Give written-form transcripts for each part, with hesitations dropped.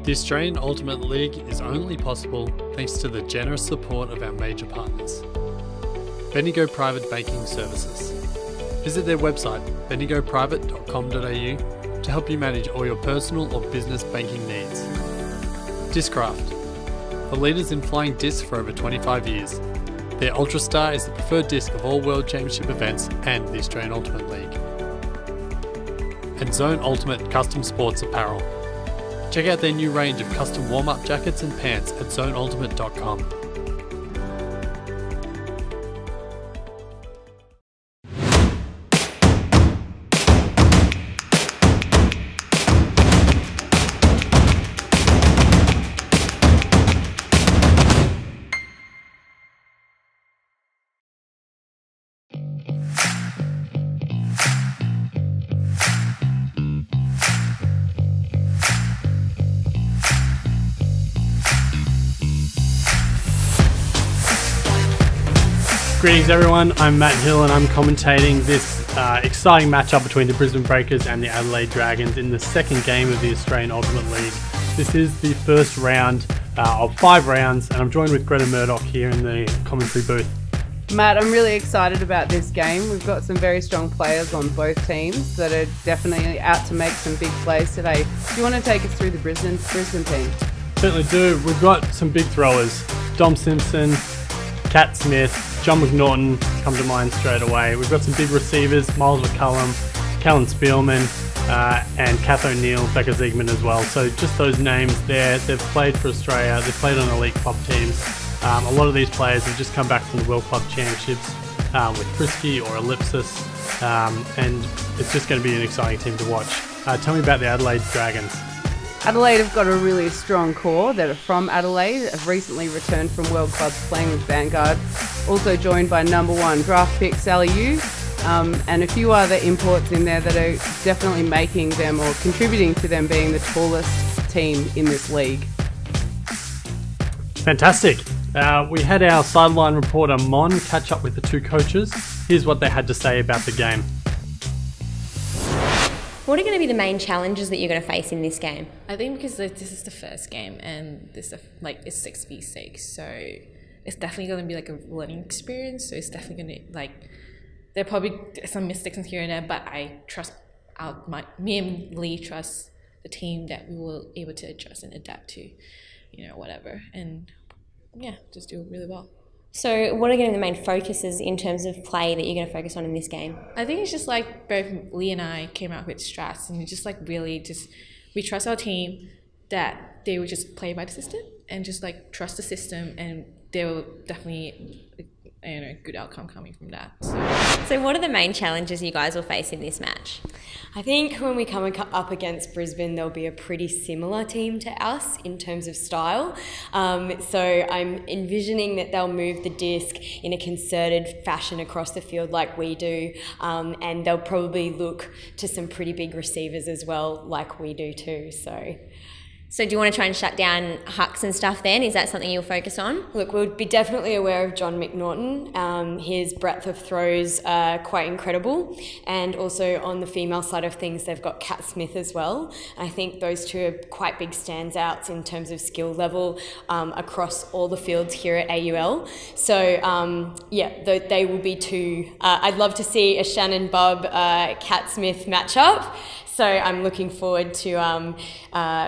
The Australian Ultimate League is only possible thanks to the generous support of our major partners. Bendigo Private Banking Services. Visit their website bendigoprivate.com.au to help you manage all your personal or business banking needs. Discraft. The leaders in flying discs for over 25 years. Their Ultrastar is the preferred disc of all World Championship events and the Australian Ultimate League. And Zone Ultimate Custom Sports Apparel. Check out their new range of custom warm-up jackets and pants at zoneultimate.com. Greetings everyone, I'm Matt Hill and I'm commentating this exciting matchup between the Brisbane Breakers and the Adelaide Dragons in the second game of the Australian Ultimate League. This is the first round of 5 rounds and I'm joined with Greta Murdoch here in the commentary booth. Matt, I'm really excited about this game. We've got some very strong players on both teams that are definitely out to make some big plays today. Do you want to take us through the Brisbane team? Certainly do. We've got some big throwers. Dom Simpson, Cat Smith, John McNaughton come to mind straight away. We've got some big receivers, Miles McCullum, Callan Spielman, and Kath O'Neill, Becca Ziegman as well. So just those names there. They've played for Australia. They've played on elite club teams. A lot of these players have just come back from the World Club Championships with Frisky or Ellipsis, and it's just going to be an exciting team to watch. Tell me about the Adelaide Dragons. Adelaide have got a really strong core that are from Adelaide, have recently returned from World Clubs playing with Vanguard, also joined by #1 draft pick Sally Yu, and a few other imports in there that are definitely making them or contributing to them being the tallest team in this league. Fantastic. We had our sideline reporter Mon catch up with the two coaches. Here's what they had to say about the game. What are going to be the main challenges that you're going to face in this game? I think because this is the first game and this it's 6v6, so it's definitely going to be like a learning experience. So it's definitely going to there are probably some mistakes in here and there, but I trust me and Lee trust the team that we will able to adjust and adapt to, whatever, and yeah, just do really well. So what are going to be the main focuses in terms of play that you're going to focus on in this game? I think it's just both Lee and I came out with strats, and just we trust our team that they would just play by the system and just trust the system, and there will definitely a good outcome coming from that. So what are the main challenges you guys will face in this match? I think when we come up against Brisbane, there'll be a pretty similar team to us in terms of style. So I'm envisioning that they'll move the disc in a concerted fashion across the field like we do, and they'll probably look to some pretty big receivers as well like we do too. So do you want to try and shut down hucks and stuff then? Is that something you'll focus on? Look, we'll be definitely aware of John McNaughton. His breadth of throws are quite incredible. And also on the female side of things, they've got Kat Smith as well. I think those two are quite big standouts in terms of skill level across all the fields here at AUL. So they will be two. I'd love to see a Shannon Bubb, Kat Smith matchup. So I'm looking forward to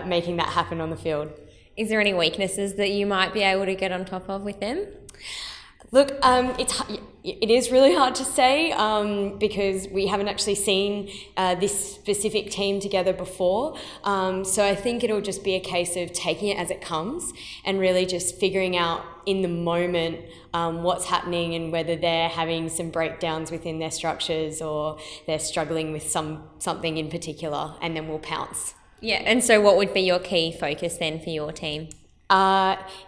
making that happen on the field. Is there any weaknesses that you might be able to get on top of with them? Look, it is really hard to say because we haven't actually seen this specific team together before. So I think it'll just be a case of taking it as it comes and really just figuring out in the moment what's happening and whether they're having some breakdowns within their structures or they're struggling with something in particular, and then we'll pounce. Yeah, and so what would be your key focus then for your team?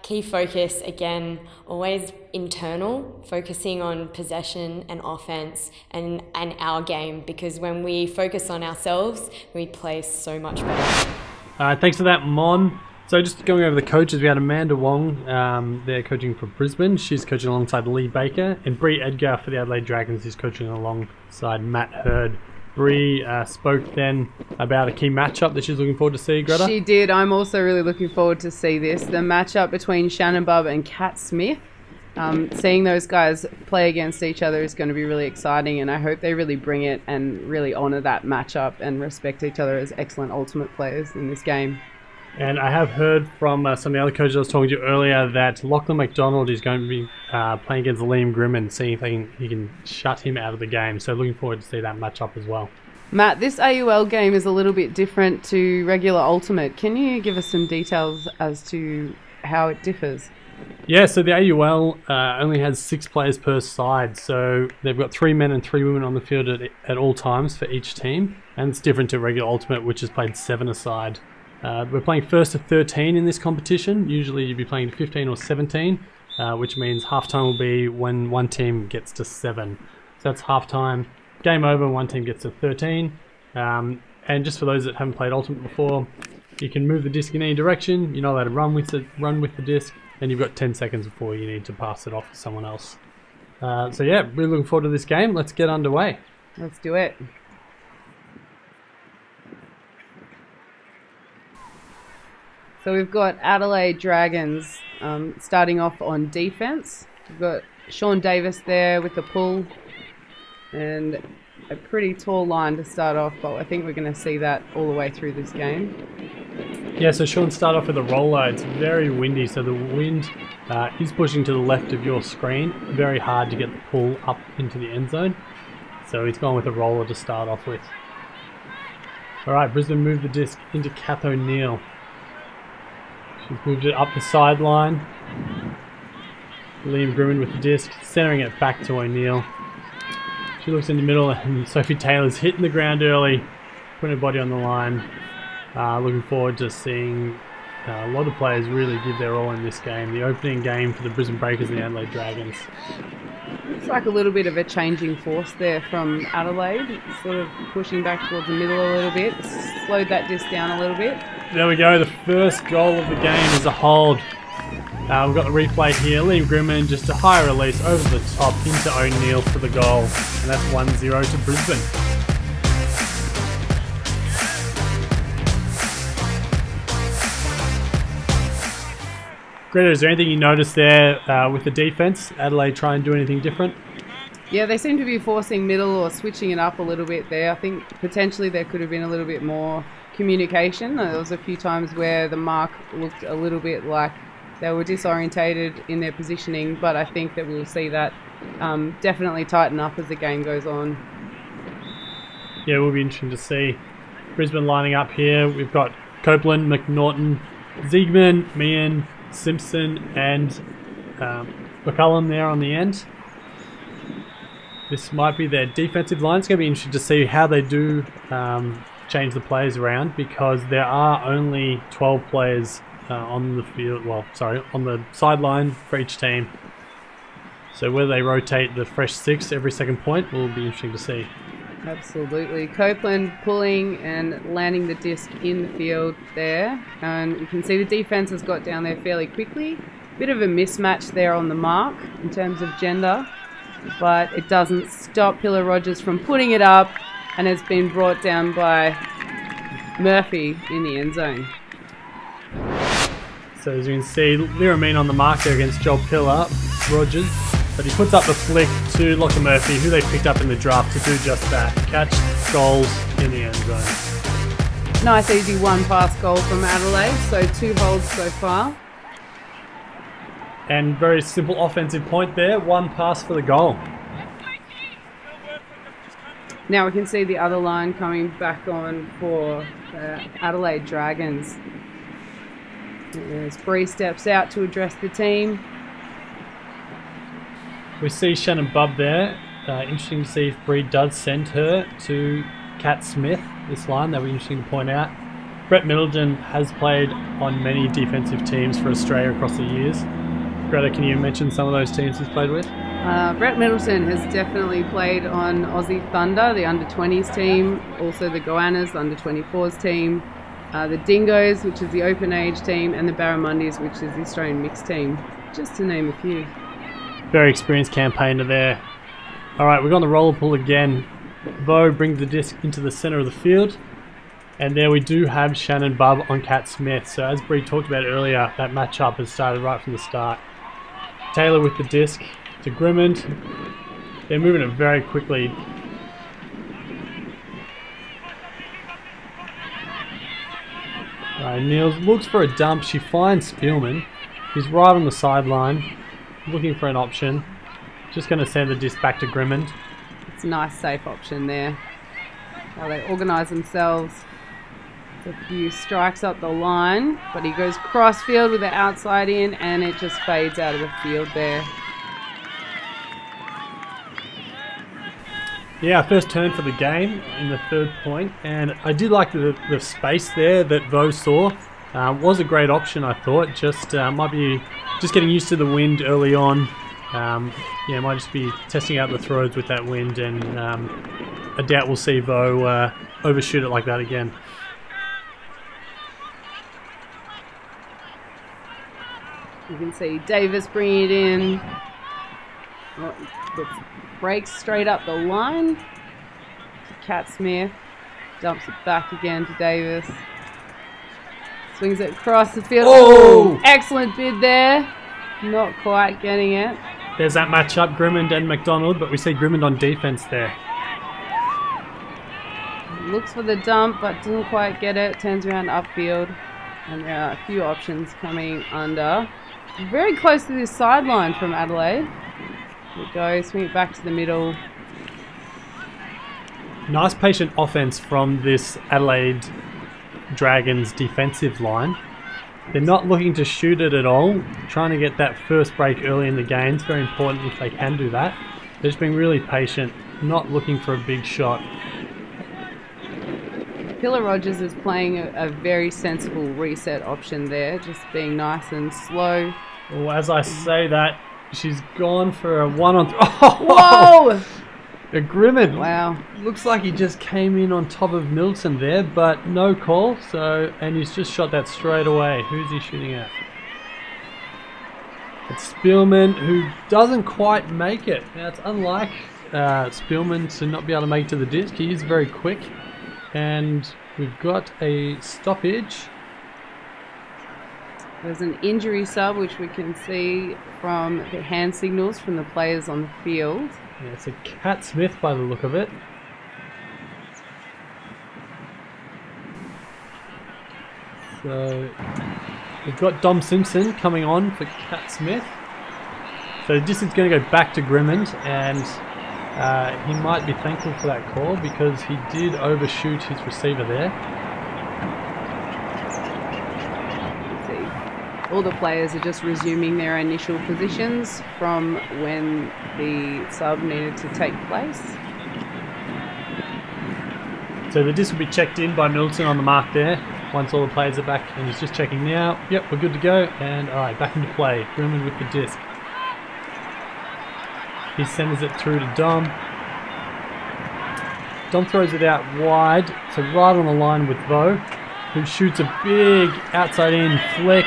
Key focus, again, always internal, focusing on possession and offense and our game, because when we focus on ourselves, we play so much better. Thanks for that, Mon. So just going over the coaches, we had Amanda Wong, they're coaching for Brisbane. She's coaching alongside Lee Baker, and Bree Edgar for the Adelaide Dragons is coaching alongside Matt Hurd. Bree spoke then about a key matchup that she's looking forward to see, Greta. She did. I'm also really looking forward to see this. The matchup between Shannon Bubb and Kat Smith. Seeing those guys play against each other is going to be really exciting, and I hope they really bring it and really honour that matchup and respect each other as excellent ultimate players in this game. And I have heard from some of the other coaches I was talking to earlier that Lachlan McDonald is going to be playing against Liam Grimman, seeing if he can shut him out of the game. So looking forward to see that matchup as well. Matt, this AUL game is a little bit different to regular Ultimate. Can you give us some details as to how it differs? Yeah, so the AUL only has 6 players per side, so they've got 3 men and 3 women on the field at all times for each team, and it's different to regular Ultimate, which is played 7 aside. We're playing first to 13 in this competition. Usually you'd be playing to 15 or 17, which means halftime will be when one team gets to 7. So that's halftime. Game over, one team gets to 13. And just for those that haven't played Ultimate before, you can move the disc in any direction. You're not allowed to run with the disc, and you've got 10 seconds before you need to pass it off to someone else. So yeah, really looking forward to this game. Let's get underway. Let's do it. So we've got Adelaide Dragons starting off on defence. We've got Sean Davis there with the pull and a pretty tall line to start off, but I think we're going to see that all the way through this game. Yeah, so Sean started off with a roller. It's very windy, so the wind is pushing to the left of your screen. Very hard to get the pull up into the end zone. So he's gone with a roller to start off with. Alright, Brisbane moved the disc into Kath O'Neill. She's moved it up the sideline. Liam Grimman with the disc, centering it back to O'Neill. She looks in the middle, and Sophie Taylor's hitting the ground early, putting her body on the line. Looking forward to seeing a lot of players really give their all in this game. The opening game for the Brisbane Breakers and the Adelaide Dragons. Looks like a little bit of a changing force there from Adelaide. Sort of pushing back towards the middle a little bit. Slowed that disc down a little bit. There we go, the first goal of the game is a hold. We've got the replay here. Liam Grimman just a high release over the top into O'Neill for the goal. And that's 1-0 to Brisbane. Greta, is there anything you noticed there with the defence? Adelaide try and do anything different? Yeah, they seem to be forcing middle or switching it up a little bit there. I think potentially there could have been a little bit more communication. There was a few times where the mark looked a little bit like they were disorientated in their positioning, but I think that we'll see that definitely tighten up as the game goes on. Yeah, it will be interesting to see. Brisbane lining up here. We've got Copeland, McNaughton, Ziegman, Meehan, Simpson and McCullum there on the end. This might be their defensive line. It's going to be interesting to see how they do change the players around, because there are only 12 players on the field, on the sideline for each team. So whether they rotate the fresh 6 every second point will be interesting to see. Absolutely. Copeland pulling and landing the disc in the field there. And you can see the defence has got down there fairly quickly. Bit of a mismatch there on the mark in terms of gender, but it doesn't stop Pillar Rogers from putting it up, and it's been brought down by Murphy in the end zone. So as you can see, Lyra Mean on the mark there against Joel Pillar Rogers. But he puts up the flick to Lachlan Murphy, who they picked up in the draft to do just that. Catch goals in the end zone. Nice easy one pass goal from Adelaide, so 2 holds so far. And very simple offensive point there, 1 pass for the goal. Now we can see the other line coming back on for Adelaide Dragons. As Bree steps out to address the team. We see Shannon Bubb there. Interesting to see if Bree does send her to Kat Smith, this line. That'll be interesting to point out. Brett Middleton has played on many defensive teams for Australia across the years. Greta, can you mention some of those teams he's played with? Brett Middleton has definitely played on Aussie Thunder, the under-20s team, also the Goannas, the under-24s team, the Dingoes, which is the open age team, and the Barramundis, which is the Australian mixed team, just to name a few. Very experienced campaigner there. Alright, we're on the roller pull again. Vo brings the disc into the center of the field. And there we do have Shannon Bubb on Cat Smith. So as Bree talked about earlier, that matchup has started right from the start. Taylor with the disc to Grimmond. They're moving it very quickly. Niels looks for a dump. She finds Spielman. He's right on the sideline, looking for an option. Just going to send the disc back to Grimmond. It's a nice safe option there. While they organise themselves. A few strikes up the line, but he goes cross field with the outside in, and it just fades out of the field there. Yeah, first turn for the game in the third point, and I did like the space there that Vo saw. Was a great option, I thought. Just might be just getting used to the wind early on. Yeah, might just be testing out the throws with that wind, and I doubt we'll see Vo overshoot it like that again. You can see Davis bringing it in. Breaks straight up the line to Cat Smith. Dumps it back again to Davis. Swings it across the field. Oh! Excellent bid there. Not quite getting it. There's that matchup, Grimmond and McDonald, but we see Grimmond on defense there. Looks for the dump, but doesn't quite get it. Turns around upfield. And there are a few options coming under. Very close to this sideline from Adelaide. Here it goes, swing it back to the middle. Nice patient offense from this Adelaide Dragons defensive line. They're not looking to shoot it at all. Trying to get that first break early in the game. It's very important if they can do that. They're just being really patient, not looking for a big shot. Pillar Rogers is playing a very sensible reset option there, just being nice and slow. Well, as I say that, she's gone for a 1-on-3. Whoa! A Grimmond. Wow. Looks like he just came in on top of Milton there, but no call. So, and he's just shot that straight away. Who's he shooting at? It's Spielman, who doesn't quite make it. Now, it's unlike Spielman to not be able to make it to the disc. He is very quick. And we've got a stoppage. There's an injury sub, which we can see from the hand signals from the players on the field. Yeah, it's a Cat Smith by the look of it. So we've got Dom Simpson coming on for Cat Smith. So this is going to go back to Grimmond, and he might be thankful for that call because he did overshoot his receiver there. All the players are just resuming their initial positions from when the sub needed to take place. So the disc will be checked in by Milton on the mark there once all the players are back, and he's just checking now. Yep, we're good to go, and alright, back into play. Grimmond with the disc. He sends it through to Dom. Dom throws it out wide, so right on the line with Vo, who shoots a big outside in flick.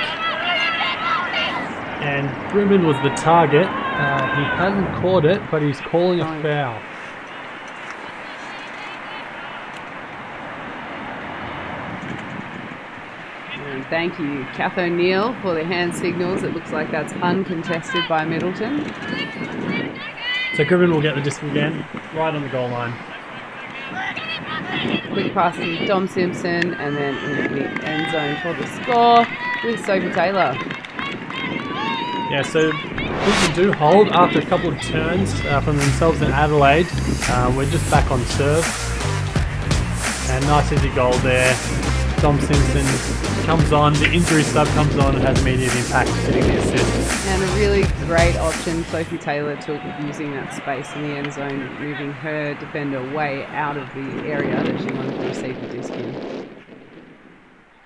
And Brisbane was the target. He hasn't caught it, but he's calling a foul. And thank you, Kath O'Neill, for the hand signals. It looks like that's uncontested by Middleton. So Griffin will get the disc again, right on the goal line. Quick pass to Dom Simpson, and then in the end zone for the score with Sophie Taylor. Yeah, so Brisbane do hold after a couple of turns from themselves in Adelaide. We're just back on serve. And nice easy goal there. Dom Simpson comes on, the injury sub comes on and has immediate impact, getting the assist. And a really great option Sophie Taylor took using that space in the end zone, moving her defender way out of the area that she wanted to receive the disc in.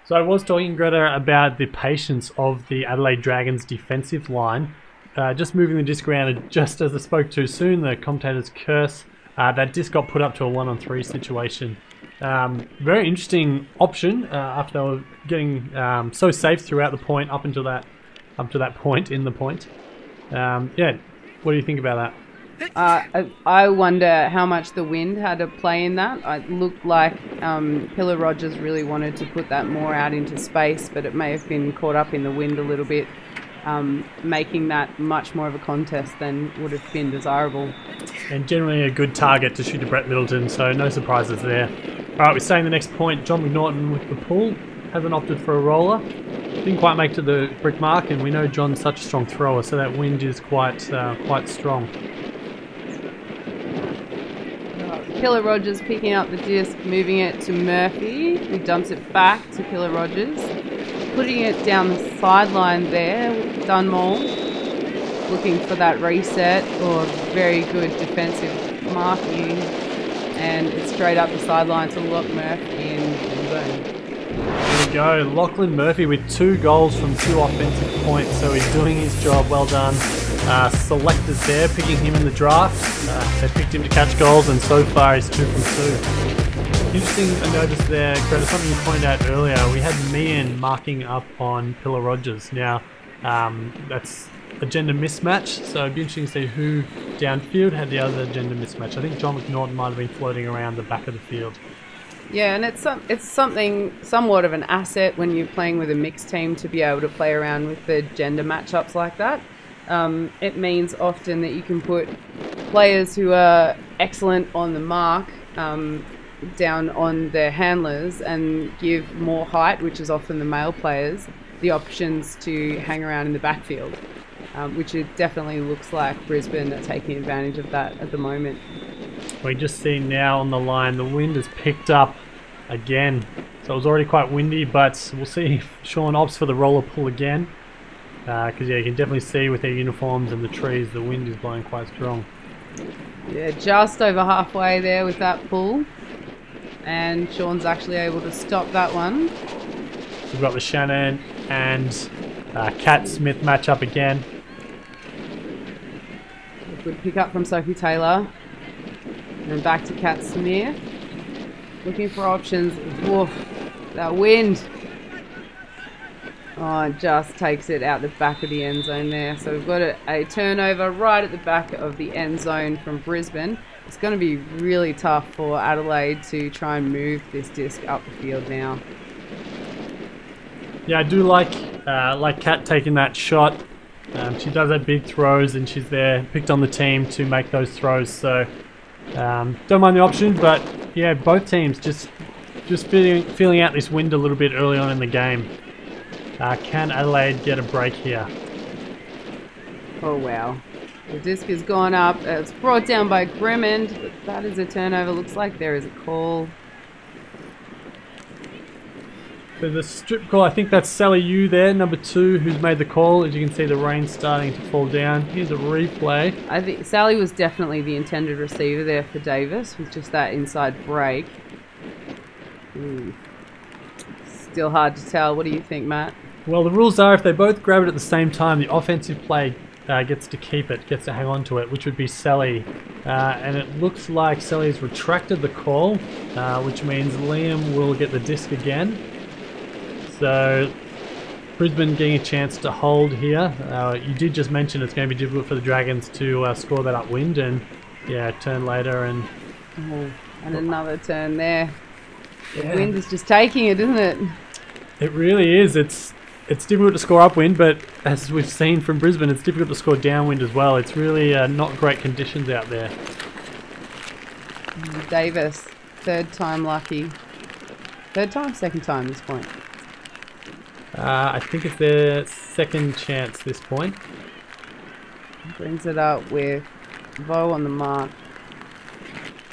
So I was talking, Greta, about the patience of the Adelaide Dragons defensive line. Just moving the disc around, and just as I spoke too soon, the commentator's curse, that disc got put up to a 1-on-3 situation. Very interesting option after they were getting so safe throughout the point up to that point in the point. Yeah, what do you think about that? I wonder how much the wind had a play in that. It looked like Pillar Rogers really wanted to put that more out into space, but it may have been caught up in the wind a little bit, making that much more of a contest than would have been desirable. And generally a good target to shoot to Brett Middleton, so no surprises there. Alright, we're saying the next point, John McNaughton with the pull. Hasn't opted for a roller. Didn't quite make to the brick mark, and we know John's such a strong thrower, so that wind is quite strong. Pillar Rogers picking up the disc, moving it to Murphy, who dumps it back to Pillar Rogers. Putting it down the sideline there, Dunmore looking for that reset, or very good defensive marking, and it's straight up the sideline to lock Murphy in the zone. There we go, Lachlan Murphy with 2 goals from 2 offensive points, so he's doing his job, well done. Selectors there, picking him in the draft. They picked him to catch goals, and so far he's 2 from 2. Interesting, I noticed there, Greta, something you pointed out earlier, we had Meehan marking up on Pillar Rogers. Now, that's a gender mismatch, so it'd be interesting to see who downfield had the other gender mismatch. I think John McNaughton might have been floating around the back of the field. Yeah, and it's something somewhat of an asset when you're playing with a mixed team to be able to play around with the gender matchups like that. It means often that you can put players who are excellent on the mark down on their handlers and give more height, which is often the male players, the options to hang around in the backfield, which it definitely looks like Brisbane are taking advantage of that at the moment. We just see now on the line the wind has picked up again, so it was already quite windy, but we'll see if Sean opts for the roller pull again, because yeah, you can definitely see with their uniforms and the trees the wind is blowing quite strong. Yeah, just over halfway there with that pull, and Sean's actually able to stop that one. We've got the Shannon and Kat Smith match up again. Good pick up from Sophie Taylor. And back to Kat Smith. Looking for options. Woof, that wind. Oh, it just takes it out the back of the end zone there. So we've got a turnover right at the back of the end zone from Brisbane. It's going to be really tough for Adelaide to try and move this disc up the field now. Yeah, I do like Kat taking that shot. She does have big throws, and she's there, picked on the team to make those throws. So don't mind the option, but yeah, both teams just feeling out this wind a little bit early on in the game. Can Adelaide get a break here? Oh wow, the disc has gone up. It's brought down by Gremmond, but that is a turnover. Looks like there is a call. So the strip call, I think that's Sally Yu there, number 2, who's made the call. As you can see, the rain's starting to fall down. Here's a replay. I think Sally was definitely the intended receiver there for Davis, with just that inside break. Still hard to tell. What do you think, Matt? Well, the rules are if they both grab it at the same time, the offensive play gets to keep it, gets to hang on to it, which would be Sally. And it looks like Sally's retracted the call, which means Liam will get the disc again. So Brisbane getting a chance to hold here. You did just mention it's going to be difficult for the Dragons to score that upwind, and yeah, turn later and another turn there. The wind is just taking it, isn't it? It really is. It's difficult to score upwind, but as we've seen from Brisbane, it's difficult to score downwind as well. It's really not great conditions out there. Davis, third time lucky. Third time? Second time at this point. I think it's their second chance this point. Brings it up with Vo on the mark.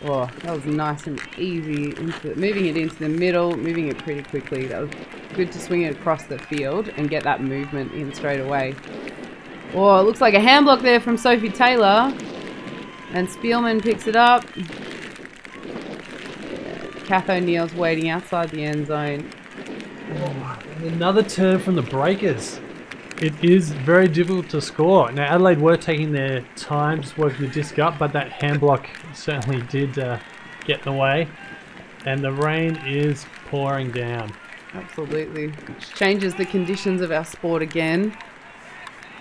Oh, that was nice and easy. Moving it into the middle, moving it pretty quickly. That was good to swing it across the field and get that movement in straight away. Oh, it looks like a hand block there from Sophie Taylor. And Spielman picks it up. Kath O'Neill's waiting outside the end zone. Oh, another turn from the Breakers. It is very difficult to score. Now, Adelaide were taking their time just working the disc up, but that hand block certainly did get in the way. And the rain is pouring down. Absolutely. Which changes the conditions of our sport again.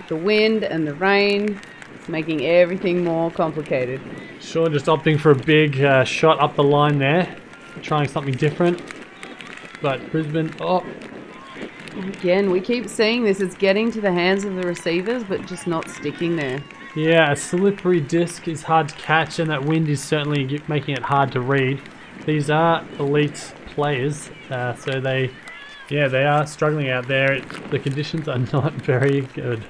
The wind and the rain. It's making everything more complicated. Sure, just opting for a big shot up the line there. Trying something different. But Brisbane, Again, we keep seeing this. It's getting to the hands of the receivers, but just not sticking there. yeah, a slippery disc is hard to catch, and that wind is certainly making it hard to read. These are elite players, so they are struggling out there. The conditions are not very good.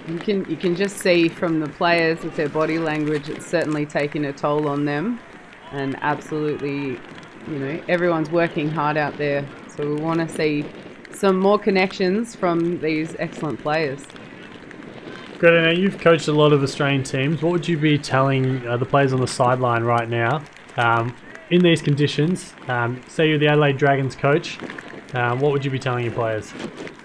You can just see from the players with their body language, it's certainly taking a toll on them, and absolutely, everyone's working hard out there. So we want to see some more connections from these excellent players. Greta, now you've coached a lot of Australian teams. What would you be telling the players on the sideline right now in these conditions? Say you're the Adelaide Dragons coach, what would you be telling your players?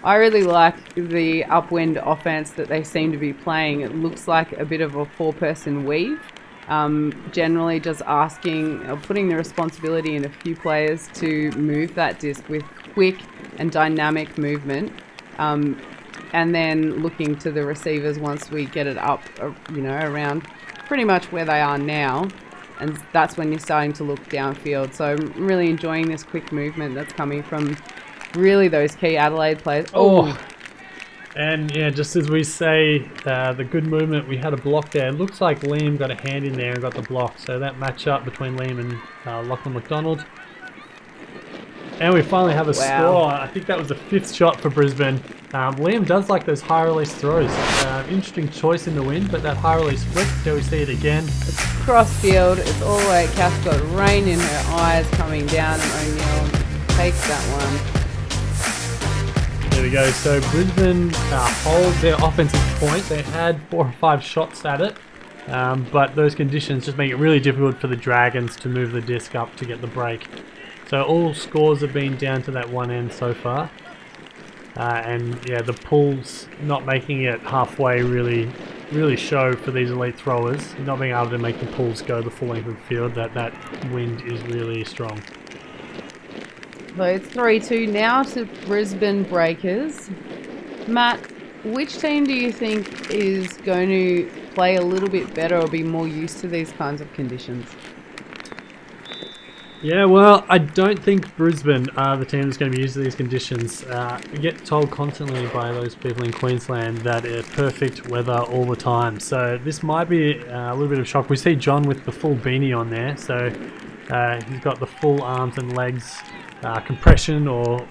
I really like the upwind offense that they seem to be playing. It looks like a bit of a four-person weave. Generally just putting the responsibility in a few players to move that disc with quick and dynamic movement. And then looking to the receivers once we get it up, around pretty much where they are now. And that's when you're starting to look downfield. So I'm really enjoying this quick movement that's coming from really those key Adelaide players. And yeah, just as we say, the good movement, we had a block there. It looks like Liam got a hand in there and got the block. So that match up between Liam and Lachlan McDonald. And we finally have a score. I think that was the 5th shot for Brisbane. Liam does like those high release throws. Interesting choice in the wind, but that high release flick, do we see it again? It's cross field. It's all the way. Kath got rain in her eyes coming down, and O'Neill takes that one. There we go. So Brisbane hold their offensive point. They had 4 or 5 shots at it, but those conditions just make it really difficult for the Dragons to move the disc up to get the break. So all scores have been down to that one end so far. And yeah, the pulls not making it halfway really show for these elite throwers. Not being able to make the pulls go the full length of the field, that wind is really strong. So it's 3-2 now to Brisbane Breakers. Matt, which team do you think is going to play a little bit better or be more used to these kinds of conditions? Yeah, well, I don't think Brisbane are the team that's going to be used to these conditions. We get told constantly by those people in Queensland that it's perfect weather all the time. So this might be a little bit of a shock. We see John with the full beanie on there. So he's got the full arms and legs compression or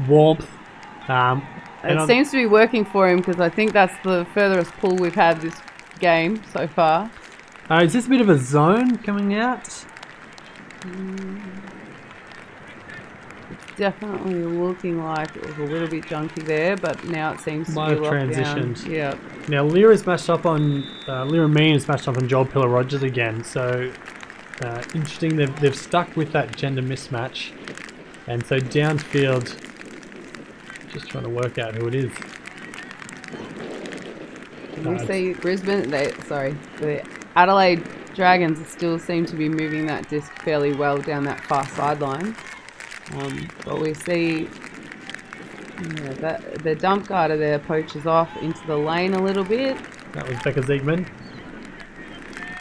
warmth. It seems to be working for him because I think that's the furthest pull we've had this game so far. Is this a bit of a zone coming out? It's definitely looking like it was a little bit junky there, but now it seems to Might be have locked transitioned. down. Yeah. Now Lyra's matched up on Lyra Mean is matched up on Joel Pillar-Rogers again. So interesting. They've stuck with that gender mismatch, and so downfield, just trying to work out who it is. We see Brisbane. The Adelaide Dragons still seem to be moving that disc fairly well down that far sideline. But we see that the dump guarder there poaches off into the lane a little bit. That was Becca Ziegman.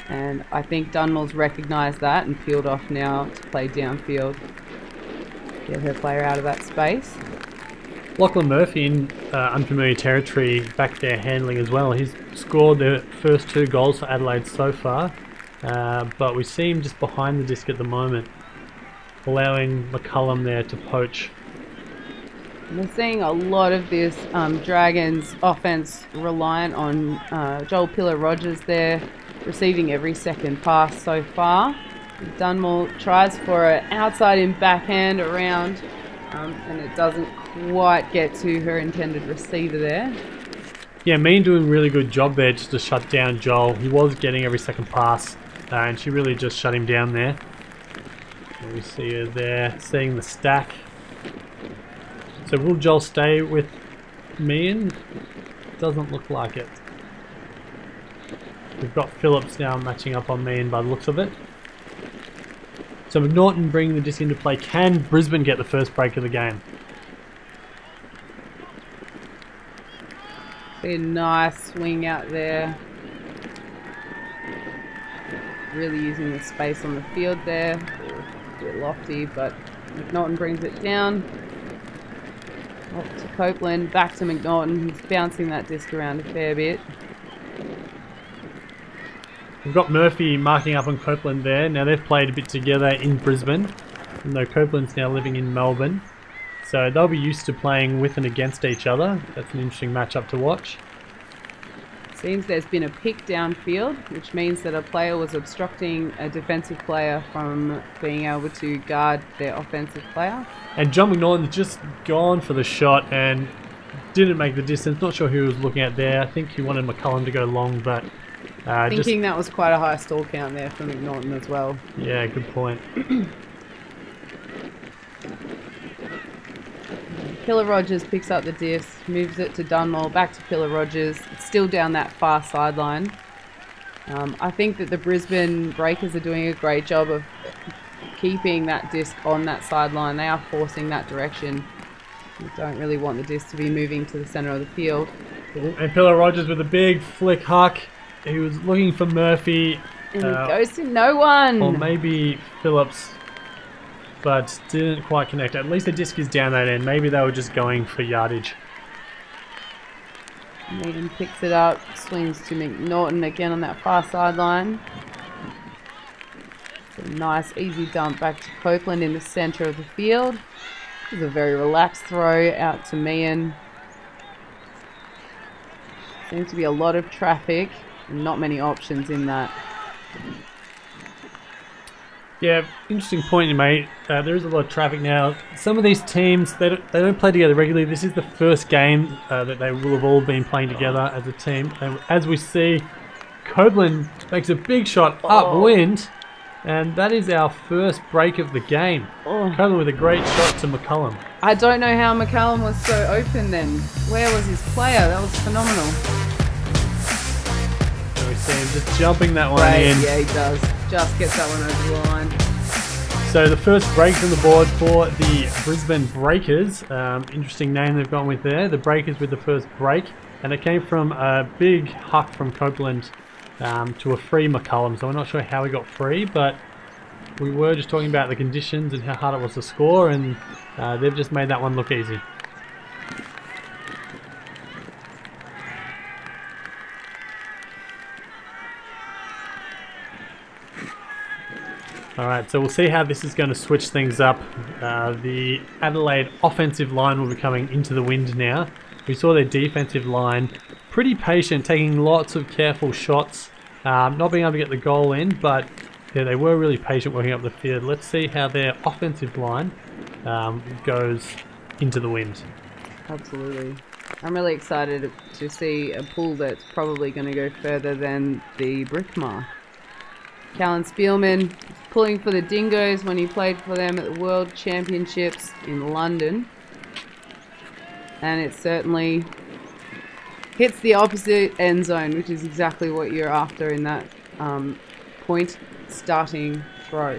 And I think Dunmore's recognised that and peeled off now to play downfield. Get her player out of that space. Lachlan Murphy in unfamiliar territory back there handling as well. He's scored the first 2 goals for Adelaide so far. But we see him just behind the disc at the moment, allowing McCullum there to poach. We're seeing a lot of this Dragons offense reliant on Joel Pillar-Rogers there, receiving every second pass so far. Dunmore tries for an outside in backhand around, and it doesn't quite get to her intended receiver there. Yeah, Mean doing a really good job there just to shut down Joel. He was getting every second pass, and she really just shut him down there. And we see her there seeing the stack. So will Joel stay with Mean? Doesn't look like it. We've got Phillips now matching up on Mean by the looks of it. So McNaughton bringing the disc into play. Can Brisbane get the first break of the game? Be a nice swing out there. Really using the space on the field there. A bit lofty, but McNaughton brings it down. Up to Copeland, back to McNaughton. He's bouncing that disc around a fair bit. We've got Murphy marking up on Copeland there. Now they've played a bit together in Brisbane, even though Copeland's now living in Melbourne. So they'll be used to playing with and against each other. That's an interesting matchup to watch. Seems there's been a pick downfield, which means that a player was obstructing a defensive player from being able to guard their offensive player. And John McNaughton's just gone for the shot and didn't make the distance. Not sure who he was looking at there. I think he wanted McCullum to go long, but thinking that was quite a high stall count there for McNaughton as well. Yeah, good point. Pillar Rogers picks up the disc, moves it to Dunmore, back to Pillar Rogers. It's still down that far sideline. I think that the Brisbane Breakers are doing a great job of keeping that disc on that sideline. They are forcing that direction. You don't really want the disc to be moving to the centre of the field. And Pillar Rogers with a big flick huck. He was looking for Murphy. And it goes to no one. Or maybe Phillips, but didn't quite connect. At least the disc is down that end. Maybe they were just going for yardage. Meaden picks it up, swings to McNaughton again on that far sideline. It's a nice easy dump back to Copeland in the centre of the field. This is a very relaxed throw out to Meehan. Seems to be a lot of traffic and not many options in that. Yeah, interesting point you made. There is a lot of traffic now. Some of these teams, they don't play together regularly. This is the first game that they will have all been playing together as a team. And as we see, Copeland makes a big shot upwind, and that is our first break of the game. Copeland with a great shot to McCullum. I don't know how McCullum was so open then. Where was his player? That was phenomenal. So we see him just jumping that one in. Yeah, he does. Just gets that one over the line. So the first breaks on the board for the Brisbane Breakers. Interesting name they've gone with there. The Breakers with the first break. And it came from a big huck from Copeland to a free McCullum. So we're not sure how he got free, but we were just talking about the conditions and how hard it was to score, and they've just made that one look easy. Alright, so we'll see how this is going to switch things up. The Adelaide offensive line will be coming into the wind now. We saw their defensive line pretty patient, taking lots of careful shots, not being able to get the goal in, but yeah, they were really patient working up the field. Let's see how their offensive line goes into the wind. Absolutely. I'm really excited to see a pool that's probably going to go further than the Brickmar. Callan Spielman pulling for the Dingoes when he played for them at the World Championships in London. And it certainly hits the opposite end zone, which is exactly what you're after in that point starting throw.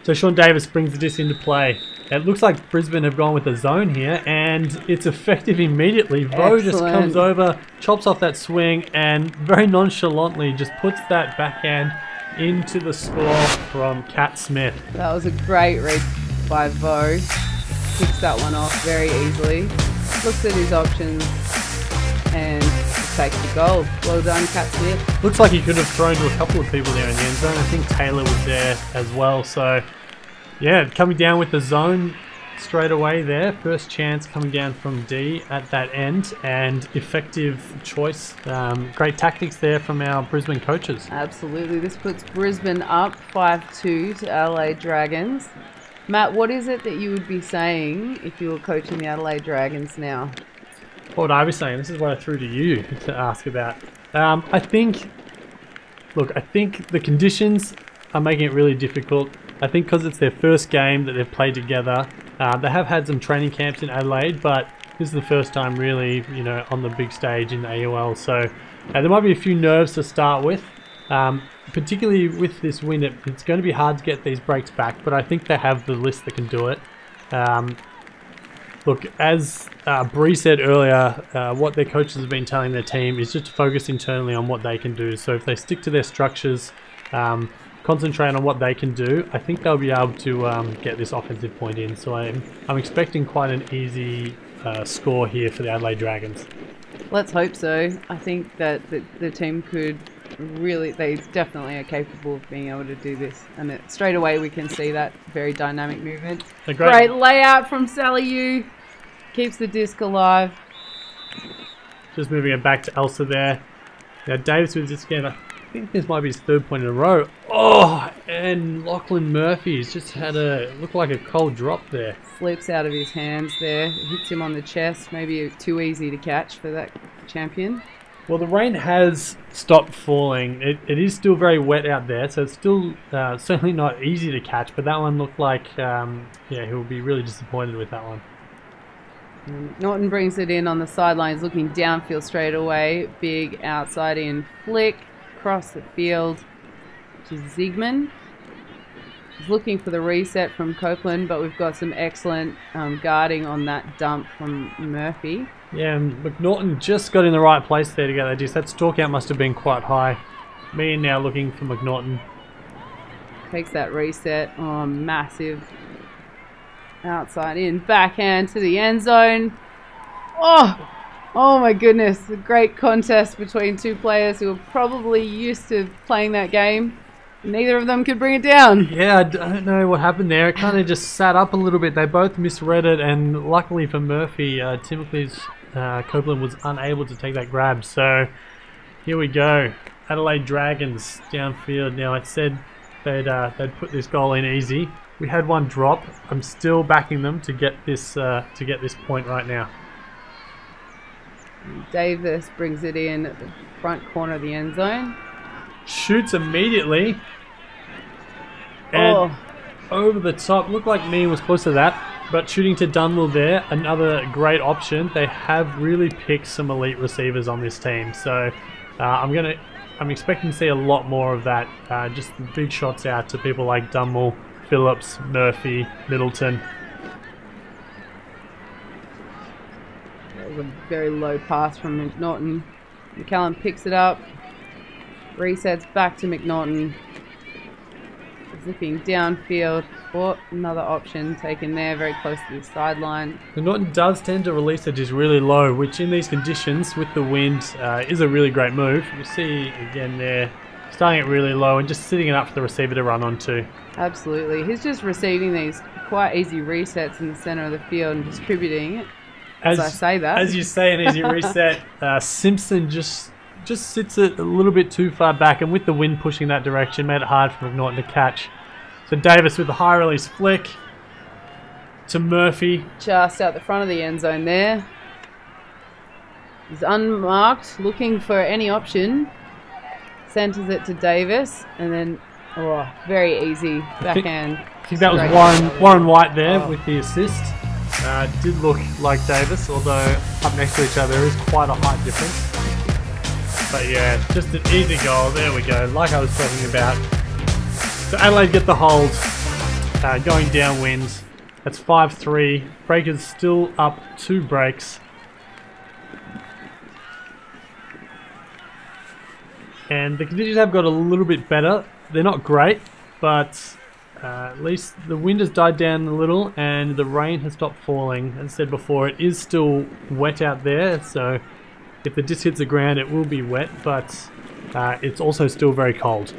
So Sean Davis brings the disc into play. It looks like Brisbane have gone with the zone here, and it's effective immediately. Vo just comes over, chops off that swing, and very nonchalantly just puts that backhand into the score from Cat Smith. That was a great read by Vo. Picks that one off very easily. Looks at his options and takes the goal. Well done, Cat Smith. Looks like he could have thrown to a couple of people there in the end zone. I think Taylor was there as well, so yeah, coming down with the zone straight away there. First chance coming down from D at that end, and effective choice. Great tactics there from our Brisbane coaches. Absolutely. This puts Brisbane up 5-2 to Adelaide Dragons. Matt, what is it that you would be saying if you were coaching the Adelaide Dragons now? What would I be saying? This is what I threw to you to ask about. I think the conditions are making it really difficult. I think because it's their first game that they've played together. They have had some training camps in Adelaide, but this is the first time really, on the big stage in the AUL. So there might be a few nerves to start with. Particularly with this win, it's going to be hard to get these breaks back, but I think they have the list that can do it. Look, as Bree said earlier, what their coaches have been telling their team is just to focus internally on what they can do. So if they stick to their structures, concentrate on what they can do, I think they'll be able to get this offensive point in. So I'm expecting quite an easy score here for the Adelaide Dragons. Let's hope so. I think that the team could really, they definitely are capable of being able to do this. And straight away we can see that very dynamic movement. A great layout from Sally Yu. Keeps the disc alive. Just moving it back to Elsa there. Now Davis with this again. I think this might be his 3rd point in a row. Oh, and Lachlan Murphy's just had look like a cold drop there. Slips out of his hands there. Hits him on the chest. Maybe too easy to catch for that champion. Well, the rain has stopped falling. It is still very wet out there, so it's still certainly not easy to catch. But that one looked like, yeah, he'll be really disappointed with that one. Norton brings it in on the sidelines, looking downfield straight away. Big outside in flick across the field to Ziegman. He's looking for the reset from Copeland, but we've got some excellent guarding on that dump from Murphy. Yeah, and McNaughton just got in the right place there to get that disc. That stalk out must have been quite high. Me now looking for McNaughton. Takes that reset. Oh, massive. Outside in, backhand to the end zone. Oh my goodness. A great contest between two players who are probably used to playing that game. Neither of them could bring it down. Yeah, I don't know what happened there. It kind of just sat up a little bit. They both misread it, and luckily for Murphy, Timothy's Copeland was unable to take that grab. So here we go. Adelaide Dragons downfield. Now I said they'd put this goal in easy. We had one drop. I'm still backing them to get this point right now. Davis brings it in at the front corner of the end zone. Shoots immediately. And over the top. Looked like Mean was close to that. But shooting to Dunwell there, another great option. They have really picked some elite receivers on this team. So I'm expecting to see a lot more of that. Just big shots out to people like Dunwell, Phillips, Murphy, Middleton. That was a very low pass from McNaughton. McCallum picks it up. Resets back to McNaughton. Zipping downfield. Oh, another option taken there, very close to the sideline. McNaughton does tend to release it just really low, which in these conditions with the wind is a really great move. You see again there, starting it really low and just sitting it up for the receiver to run onto. Absolutely. He's just receiving these quite easy resets in the center of the field and distributing it. As I say that. As you say an easy reset, Simpson just sits it a little bit too far back, and with the wind pushing that direction, made it hard for McNaughton to catch. So Davis with the high release flick to Murphy. Just out the front of the end zone there. He's unmarked, looking for any option. Centers it to Davis, and then, very easy backhand. I think that was Warren White there with the assist. Did look like Davis, although up next to each other there is quite a height difference. But yeah, just an easy goal. There we go, like I was talking about. So Adelaide get the hold, going downwind. That's 5-3. Breakers still up 2 breaks. And the conditions have got a little bit better. They're not great, but at least the wind has died down a little and the rain has stopped falling. As I said before, it is still wet out there, so if the disc hits the ground it will be wet, but it's also still very cold.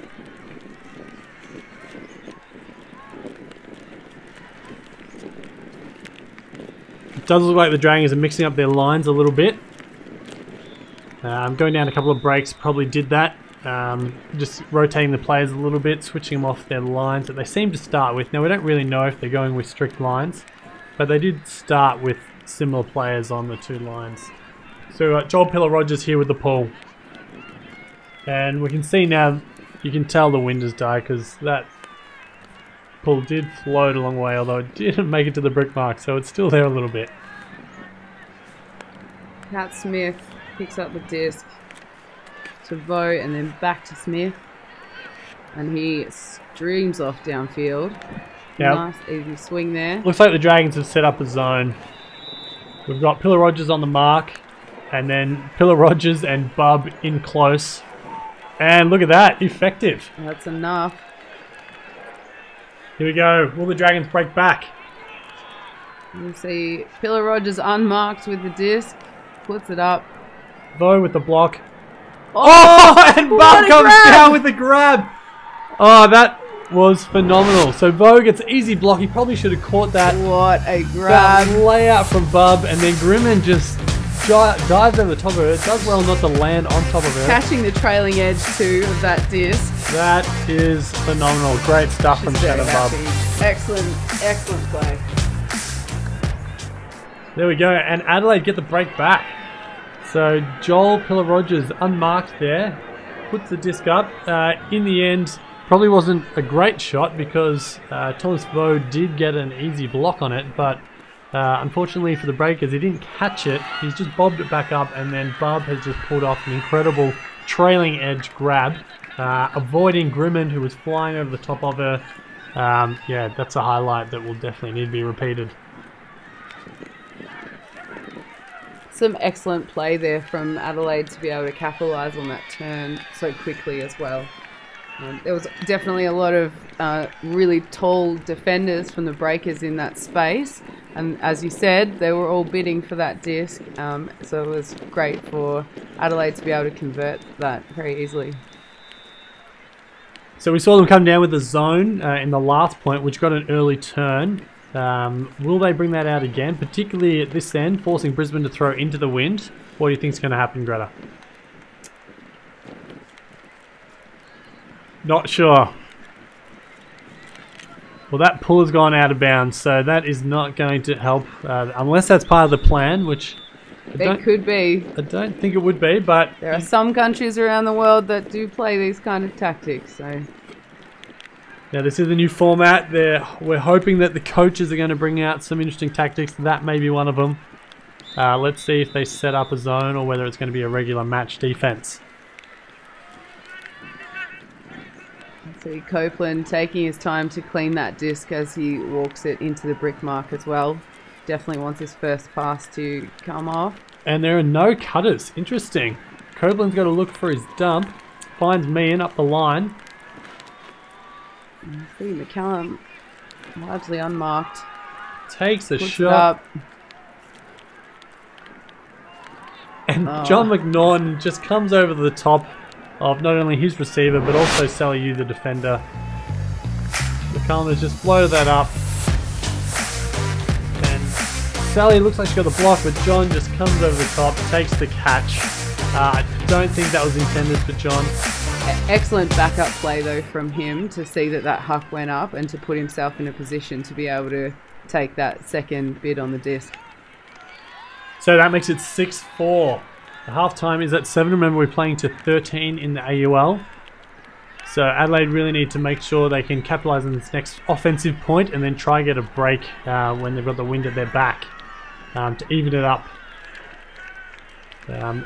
It does look like the Dragons are mixing up their lines a little bit. Going down a couple of breaks probably did that. Just rotating the players a little bit, switching them off their lines that they seem to start with. Now we don't really know if they're going with strict lines, but they did start with similar players on the 2 lines. So Joel Pillar-Rogers here with the pull. And we can see now, you can tell the wind has died because that pull did float a long way, although it didn't make it to the brick mark, so it's still there a little bit. Pat Smith picks up the disc to Vo and then back to Smith. And he streams off downfield. Yep. Nice easy swing there. Looks like the Dragons have set up a zone. We've got Pillar Rogers on the mark, and then Pillar Rogers and Bub in close. And look at that, effective. That's enough. Here we go. Will the Dragons break back? You see Pillar Rogers unmarked with the disc, puts it up. Vo with the block. Oh, and Bub comes down with the grab. Oh, that was phenomenal. So Vo gets an easy block. He probably should have caught that. What a grab. That layout from Bub, and then Grimmin just dives over the top of her. Does well not to land on top of her. Catching the trailing edge too of that disc. That is phenomenal. Great stuff from Shadow Bub. Excellent, excellent play. There we go, and Adelaide get the break back. So Joel Pillar Rogers unmarked there, puts the disc up. In the end, probably wasn't a great shot because Thomas Vo did get an easy block on it, but unfortunately for the Breakers, he didn't catch it. He's just bobbed it back up, and then Bub has just pulled off an incredible trailing edge grab, avoiding Grimmin, who was flying over the top of her. Yeah, that's a highlight that will definitely need to be repeated. Some excellent play there from Adelaide to be able to capitalise on that turn so quickly as well. There was definitely a lot of really tall defenders from the Breakers in that space, and as you said, they were all bidding for that disc, so it was great for Adelaide to be able to convert that very easily. So we saw them come down with the zone in the last point, which got an early turn. Will they bring that out again, particularly at this end, forcing Brisbane to throw into the wind? What do you think is going to happen, Greta? Not sure. Well, that pull has gone out of bounds, so that is not going to help, unless that's part of the plan, which It could be. I don't think it would be, but There are some countries around the world that do play these kind of tactics, so... Now this is a new format. We're hoping that the coaches are going to bring out some interesting tactics. That may be one of them. Let's see if they set up a zone or whether it's going to be a regular match defense. See Copeland taking his time to clean that disc as he walks it into the brick mark as well. Definitely wants his first pass to come off. And there are no cutters. Interesting. Copeland's got to look for his dump. Finds Meehan up the line. See McCallum largely unmarked. Takes a Puts shot. it up. And John McNaughton just comes over the top of not only his receiver but also Sally Yu, the defender. McCallum has just floated that up. And Sally looks like she got the block, but John just comes over the top, takes the catch. I don't think that was intended for John. Excellent backup play though from him to see that that huck went up and to put himself in a position to be able to take that second bid on the disc. So that makes it 6-4. The half time is at 7. Remember, we're playing to 13 in the AUL. So Adelaide really need to make sure they can capitalise on this next offensive point and then try get a break when they've got the wind at their back to even it up.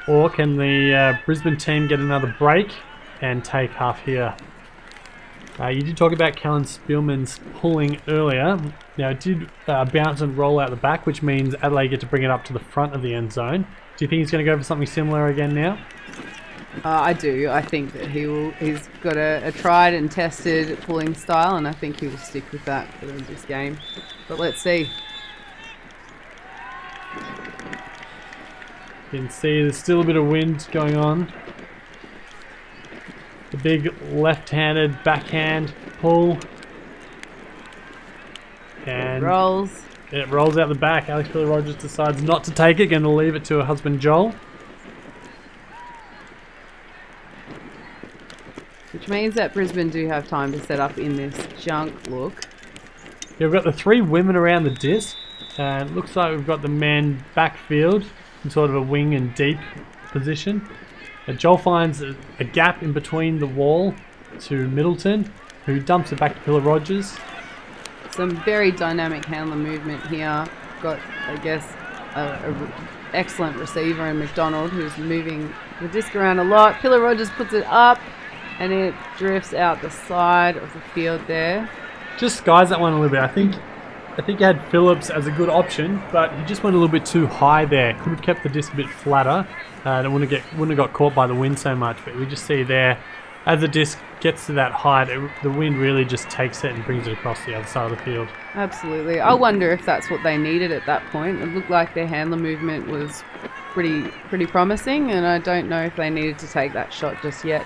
Or can the Brisbane team get another break and take half here? You did talk about Callan Spielman's pulling earlier. Now it did bounce and roll out the back, which means Adelaide get to bring it up to the front of the end zone. Do you think he's going to go for something similar again now? I do. I think that he's got a tried and tested pulling style, and I think he will stick with that for this game. But let's see. You can see there's still a bit of wind going on. The big left-handed backhand pull. And Rolls. it rolls out the back. Alex Pillar Rogers decides not to take it, going to leave it to her husband Joel. Which means that Brisbane do have time to set up in this junk look. Yeah, we've got the 3 women around the disc. And it looks like we've got the men backfield in sort of a wing and deep position. Joel finds a gap in between the wall to Middleton, who dumps it back to Pillar Rogers. Some very dynamic handler movement here. Got, I guess, a excellent receiver in McDonald, who's moving the disc around a lot. Pillar Rogers puts it up, and it drifts out the side of the field there. Just skies that one a little bit. I think I think he had Phillips as a good option, but he just went a little bit too high there. Could have kept the disc a bit flatter. It wouldn't have got caught by the wind so much, but we just see there, as the disc gets to that height, the wind really just takes it and brings it across the other side of the field. Absolutely. I wonder if that's what they needed at that point. It looked like their handler movement was pretty promising, and I don't know if they needed to take that shot just yet.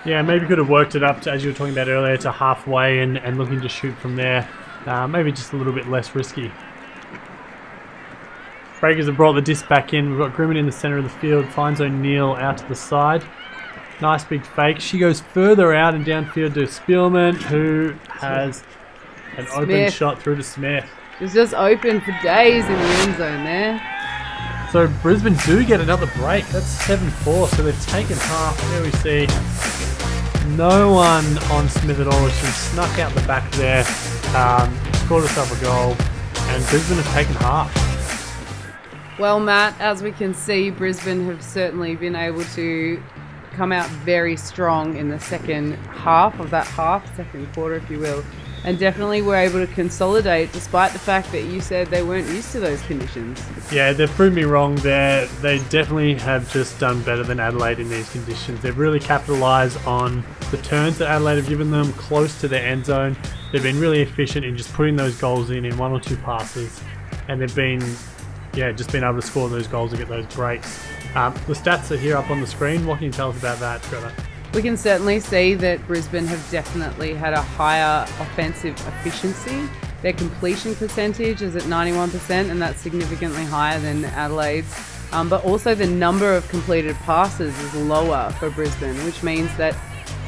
Yeah, maybe could have worked it up to, as you were talking about earlier, to halfway and looking to shoot from there. Maybe just a little bit less risky. Breakers have brought the disc back in. We've got Grimmin in the centre of the field, finds O'Neill out to the side. Nice big fake. She goes further out and downfield to Spielman, who has an open shot through to Smith. It was just open for days in the end zone there. So Brisbane do get another break. That's 7-4, so they've taken half. There we see no one on Smith at all. She snuck out the back there, scored herself a goal, and Brisbane have taken half. Well, Matt, as we can see, Brisbane have certainly been able to come out very strong in the second half of that half, second quarter, if you will, and definitely were able to consolidate despite the fact that you said they weren't used to those conditions. Yeah, they've proved me wrong there. They definitely have just done better than Adelaide in these conditions. They've really capitalised on the turns that Adelaide have given them close to their end zone. They've been really efficient in just putting those goals in one or two passes, and they've been just been able to score those goals and get those breaks. The stats are here up on the screen. What can you tell us about that, Trevor? We can certainly see that Brisbane have definitely had a higher offensive efficiency. Their completion percentage is at 91%, and that's significantly higher than Adelaide's. But also the number of completed passes is lower for Brisbane, which means that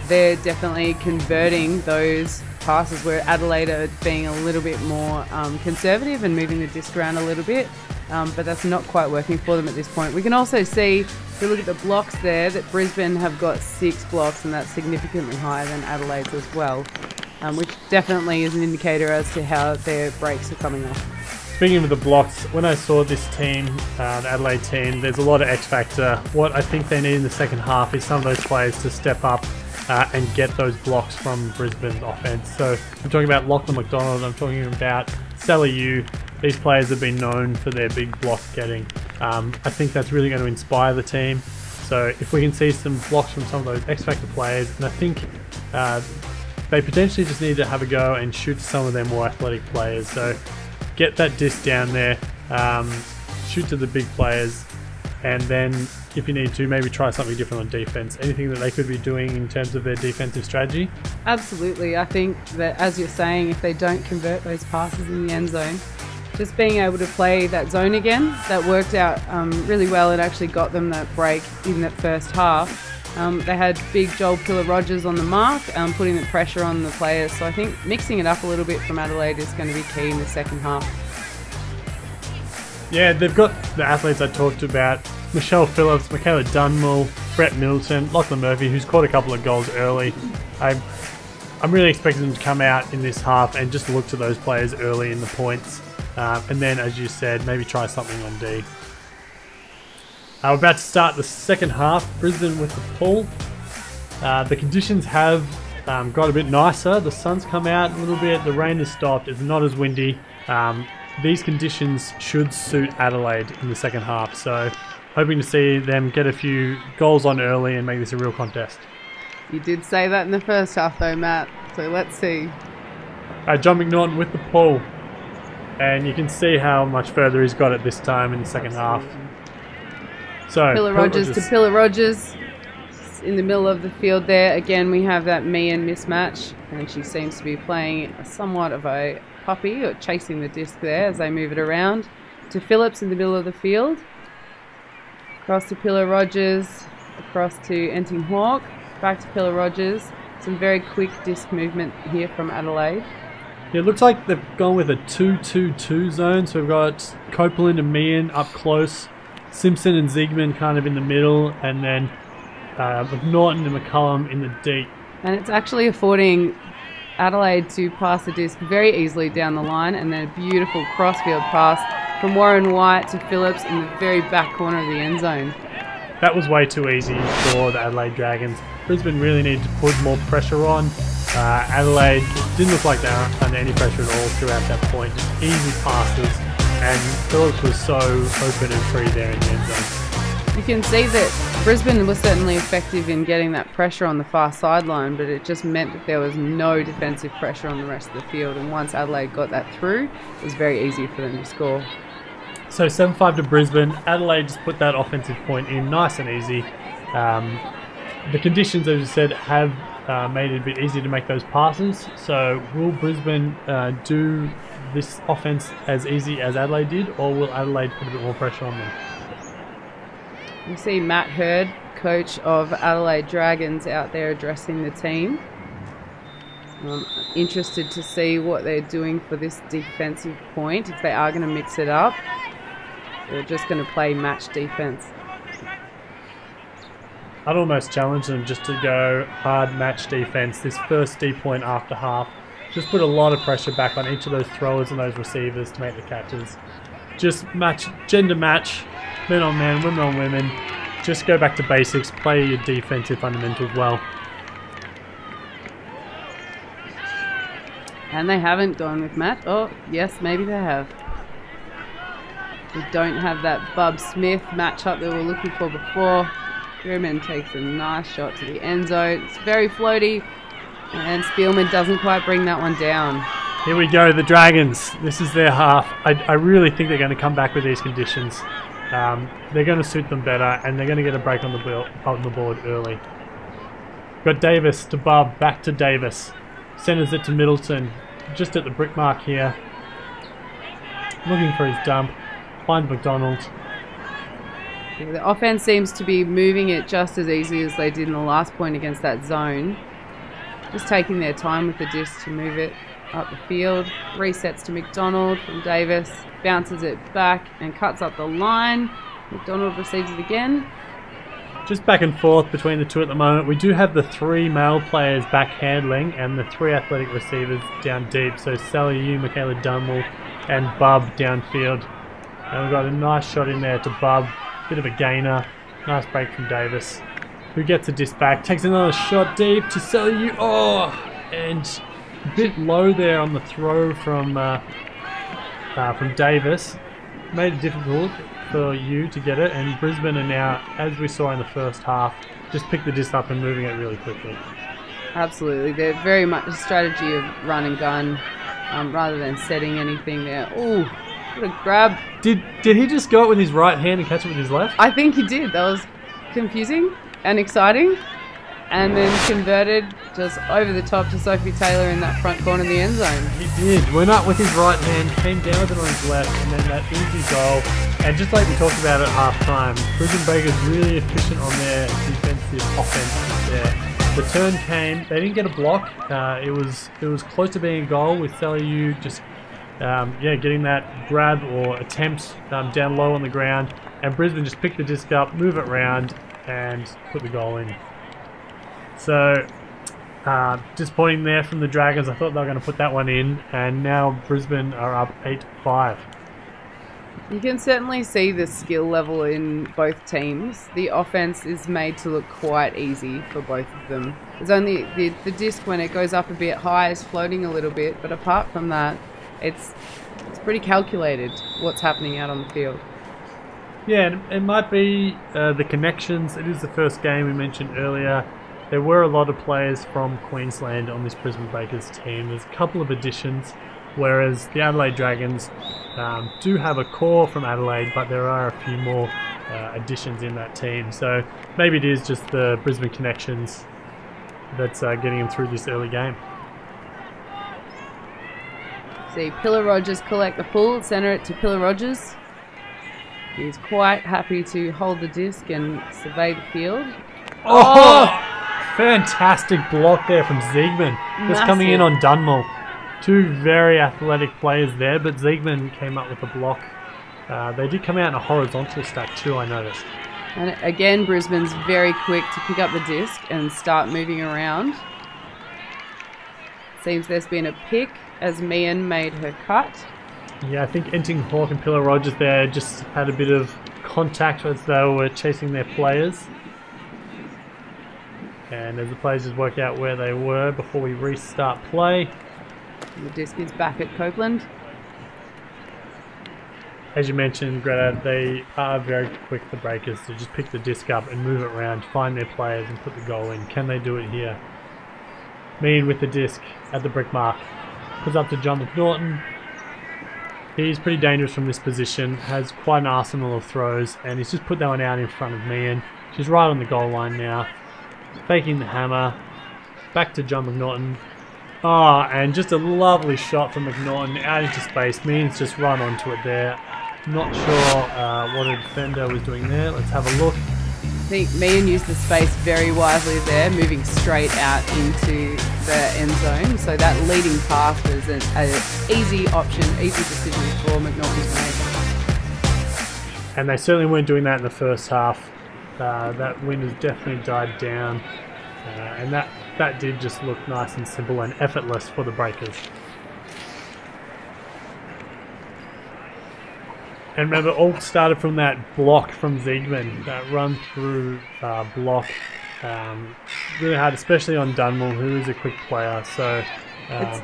they're definitely converting those passes where Adelaide are being a little bit more conservative and moving the disc around a little bit. But that's not quite working for them at this point. We can also see, if we look at the blocks there, that Brisbane have got 6 blocks, and that's significantly higher than Adelaide's as well, which definitely is an indicator as to how their breaks are coming off. Speaking of the blocks, when I saw this team, the Adelaide team, there's a lot of X factor. What I think they need in the second half is some of those players to step up and get those blocks from Brisbane's offense. So I'm talking about Lachlan McDonald, I'm talking about Saliu. These players have been known for their big block getting. I think that's really going to inspire the team. So if we can see some blocks from some of those X Factor players, and I think they potentially just need to have a go and shoot some of their more athletic players. So get that disc down there, shoot to the big players, and then if you need to, maybe try something different on defense. Anything that they could be doing in terms of their defensive strategy? Absolutely. I think that, as you're saying, if they don't convert those passes in the end zone, just being able to play that zone again, that worked out really well. It actually got them that break in that first half. They had big Joel Pillar-Rogers on the mark, putting the pressure on the players. So I think mixing it up a little bit from Adelaide is going to be key in the second half. Yeah, they've got the athletes I talked about. Michelle Phillips, Michaela Dunmore, Brett Middleton, Lachlan Murphy, who's caught a couple of goals early. I'm really expecting them to come out in this half and just look to those players early in the points. And then, as you said, maybe try something on D. We're about to start the second half. Brisbane with the pull. The conditions have got a bit nicer. The sun's come out a little bit. The rain has stopped. It's not as windy. These conditions should suit Adelaide in the second half. So hoping to see them get a few goals on early and make this a real contest. You did say that in the first half though, Matt. So let's see. John McNaughton with the pull. And you can see how much further he's got it this time in the second half. So Pillar-Rogers to Pillar-Rogers in the middle of the field there. Again, we have that Meehan mismatch, and she seems to be playing somewhat of a puppy or chasing the disc there as they move it around. To Phillips in the middle of the field. Across to Pillar-Rogers, across to Enting Hawk, back to Pillar-Rogers. Some very quick disc movement here from Adelaide. Yeah, it looks like they've gone with a 2-2-2 zone. So we've got Copeland and Meehan up close, Simpson and Ziegman kind of in the middle, and then McNaughton and McCullum in the deep. And it's actually affording Adelaide to pass the disc very easily down the line, and then a beautiful crossfield pass from Warren White to Phillips in the very back corner of the end zone. That was way too easy for the Adelaide Dragons. Brisbane really needed to put more pressure on. Adelaide didn't look like they were under any pressure at all throughout that point. Just easy passes, and Phillips was so open and free there in the end zone. You can see that Brisbane was certainly effective in getting that pressure on the far sideline, but it just meant that there was no defensive pressure on the rest of the field. And once Adelaide got that through, it was very easy for them to score. So 7-5 to Brisbane. Adelaide just put that offensive point in nice and easy. The conditions, as you said, have made it a bit easier to make those passes. So will Brisbane do this offense as easy as Adelaide did, or will Adelaide put a bit more pressure on them? You see Matt Hurd, coach of Adelaide Dragons, out there addressing the team. I'm interested to see what they're doing for this defensive point. If they are going to mix it up, they're just going to play match defense. I'd almost challenge them just to go hard match defense. This first D point after half, just put a lot of pressure back on each of those throwers and those receivers to make the catches. Just match, gender match, men on men, women on women. Just go back to basics, play your defensive fundamentals well. And they haven't gone with Matt. Oh, yes, maybe they have. We don't have that Bub Smith matchup that we were looking for before. Spearman takes a nice shot to the end zone. It's very floaty, and Spielman doesn't quite bring that one down. Here we go, the Dragons. This is their half. I really think they're going to come back with these conditions. They're going to suit them better, and they're going to get a break on the board early. Got Davis to Bub, back to Davis. Centers it to Middleton, just at the brick mark here. Looking for his dump. Finds McDonald. The offense seems to be moving it just as easy as they did in the last point against that zone. Just taking their time with the disc to move it up the field. Resets to McDonald from Davis. Bounces it back and cuts up the line. McDonald receives it again. Just back and forth between the two at the moment. We do have the 3 male players back handling and the 3 athletic receivers down deep. So Sally Yu, Michaela Dunwell and Bub downfield. And we've got a nice shot in there to Bub. Bit of a gainer. Nice break from Davis, who gets a disc back. Takes another shot deep to Sally Yu. Oh! And a bit low there on the throw from Davis. Made it difficult for you to get it, and Brisbane are now, as we saw in the first half, just pick the disc up and moving it really quickly. Absolutely, they're very much a strategy of run and gun rather than setting anything there. Ooh, what a grab. Did he just go it with his right hand and catch it with his left? I think he did. That was confusing and exciting. And then converted just over the top to Sophie Taylor in that front corner of the end zone. He did. Went up with his right hand, came down with it on his left, and then that easy goal. And just like we talked about at half time, Brisbane Breakers really efficient on their defensive offense there. The turn came. They didn't get a block. It was close to being a goal with Sally Yu just getting that grab or attempt down low on the ground, and Brisbane just picked the disc up, move it around, and put the goal in. So, disappointing there from the Dragons. I thought they were going to put that one in, and now Brisbane are up 8-5. You can certainly see the skill level in both teams. The offense is made to look quite easy for both of them. There's only the disc, when it goes up a bit high, is floating a little bit, but apart from that, it's pretty calculated what's happening out on the field. Yeah, it might be the connections. It is the first game we mentioned earlier. There were a lot of players from Queensland on this Brisbane Breakers team. There's a couple of additions, whereas the Adelaide Dragons do have a core from Adelaide, but there are a few more additions in that team. So maybe it is just the Brisbane connections that's getting them through this early game. See Pillar Rogers collect the pull, center it to Pillar Rogers. He's quite happy to hold the disc and survey the field. Oh! Fantastic block there from Ziegman. Just coming in on Dunmore. Two very athletic players there, but Ziegman came up with a block. They did come out in a horizontal stack too, I noticed. And again, Brisbane's very quick to pick up the disc and start moving around. Seems there's been a pick as Meehan made her cut. Yeah, I think Enting Hawk and Pillar Rogers there just had a bit of contact as they were chasing their players. And as the players just work out where they were before we restart play. The disc is back at Copeland. As you mentioned, Greta, they are very quick, the Breakers, to just pick the disc up and move it around, find their players and put the goal in. Can they do it here? Mean with the disc at the brick mark. Puts up to John McNaughton. He's pretty dangerous from this position, has quite an arsenal of throws, and he's just put that one out in front of Meehan. She's right on the goal line now. Faking the hammer. Back to John McNaughton. Oh, and just a lovely shot from McNaughton out into space. Meehan's just run onto it there. Not sure what a defender was doing there. Let's have a look. I think Meehan used the space very wisely there, moving straight out into the end zone. So that leading pass was an easy option, easy decision for McNaughton to make. And they certainly weren't doing that in the first half. That wind has definitely died down. And that did just look nice and simple and effortless for the Breakers. And remember, all started from that block from Ziegman, that run through block. Really hard, especially on Dunmore, who is a quick player. So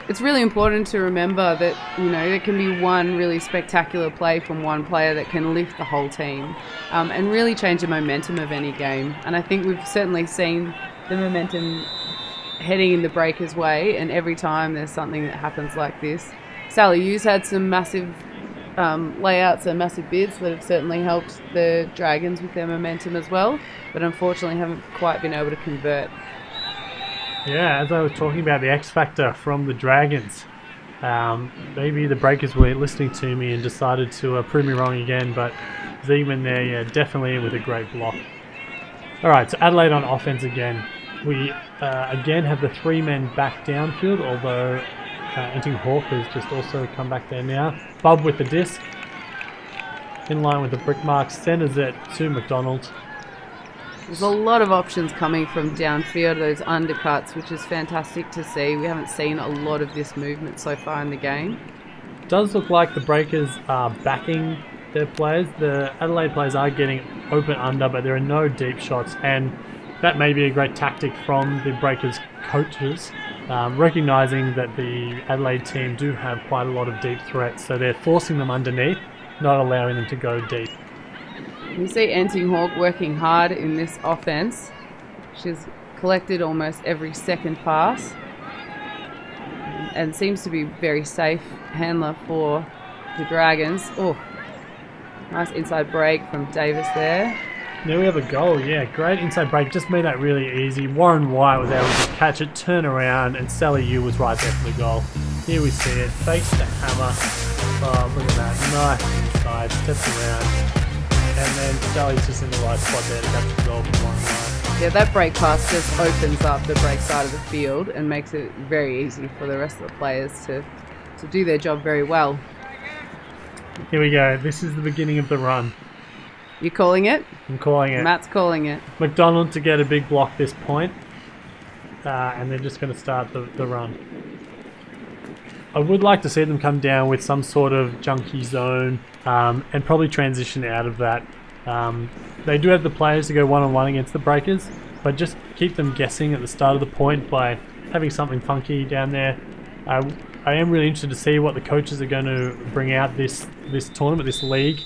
it's really important to remember that, you know, there can be one really spectacular play from one player that can lift the whole team and really change the momentum of any game. And I think we've certainly seen the momentum heading in the Breakers' way, and every time there's something that happens like this. Sally Hughes had some massive layouts and massive bids that have certainly helped the Dragons with their momentum as well, but unfortunately haven't quite been able to convert. Yeah, as I was talking about the X factor from the Dragons, maybe the Breakers were listening to me and decided to prove me wrong again, but Ziegman there, yeah, definitely with a great block. Alright, so Adelaide on offense again. We again have the 3 men back downfield, although Enting Hawk has just also come back there now. Bub with the disc. In line with the brick mark, centers it to McDonald. There's a lot of options coming from downfield, those undercuts, which is fantastic to see. We haven't seen a lot of this movement so far in the game. It does look like the Breakers are backing their players. The Adelaide players are getting open under, but there are no deep shots, and that may be a great tactic from the Breakers coaches, recognising that the Adelaide team do have quite a lot of deep threats, so they're forcing them underneath, not allowing them to go deep. You see Enting Hawk working hard in this offense. She's collected almost every second pass and seems to be very safe handler for the Dragons. Oh, nice inside break from Davis there. Now we have a goal, yeah, great inside break, just made that really easy. Warren White was able to catch it, turn around, and Sally Yu was right there for the goal. Here we see it, fakes the hammer. Oh, look at that, nice inside, steps around. And then Sally's just in the right spot there to catch the goal for Warren White. Yeah, that break pass just opens up the break side of the field and makes it very easy for the rest of the players to do their job very well. Here we go, this is the beginning of the run. You calling it? I'm calling it. Matt's calling it. McDonald to get a big block this point, and they're just going to start the run. I would like to see them come down with some sort of junkie zone and probably transition out of that. They do have the players to go one-on-one against the Breakers, but just keep them guessing at the start of the point by having something funky down there. I am really interested to see what the coaches are going to bring out this tournament, this league.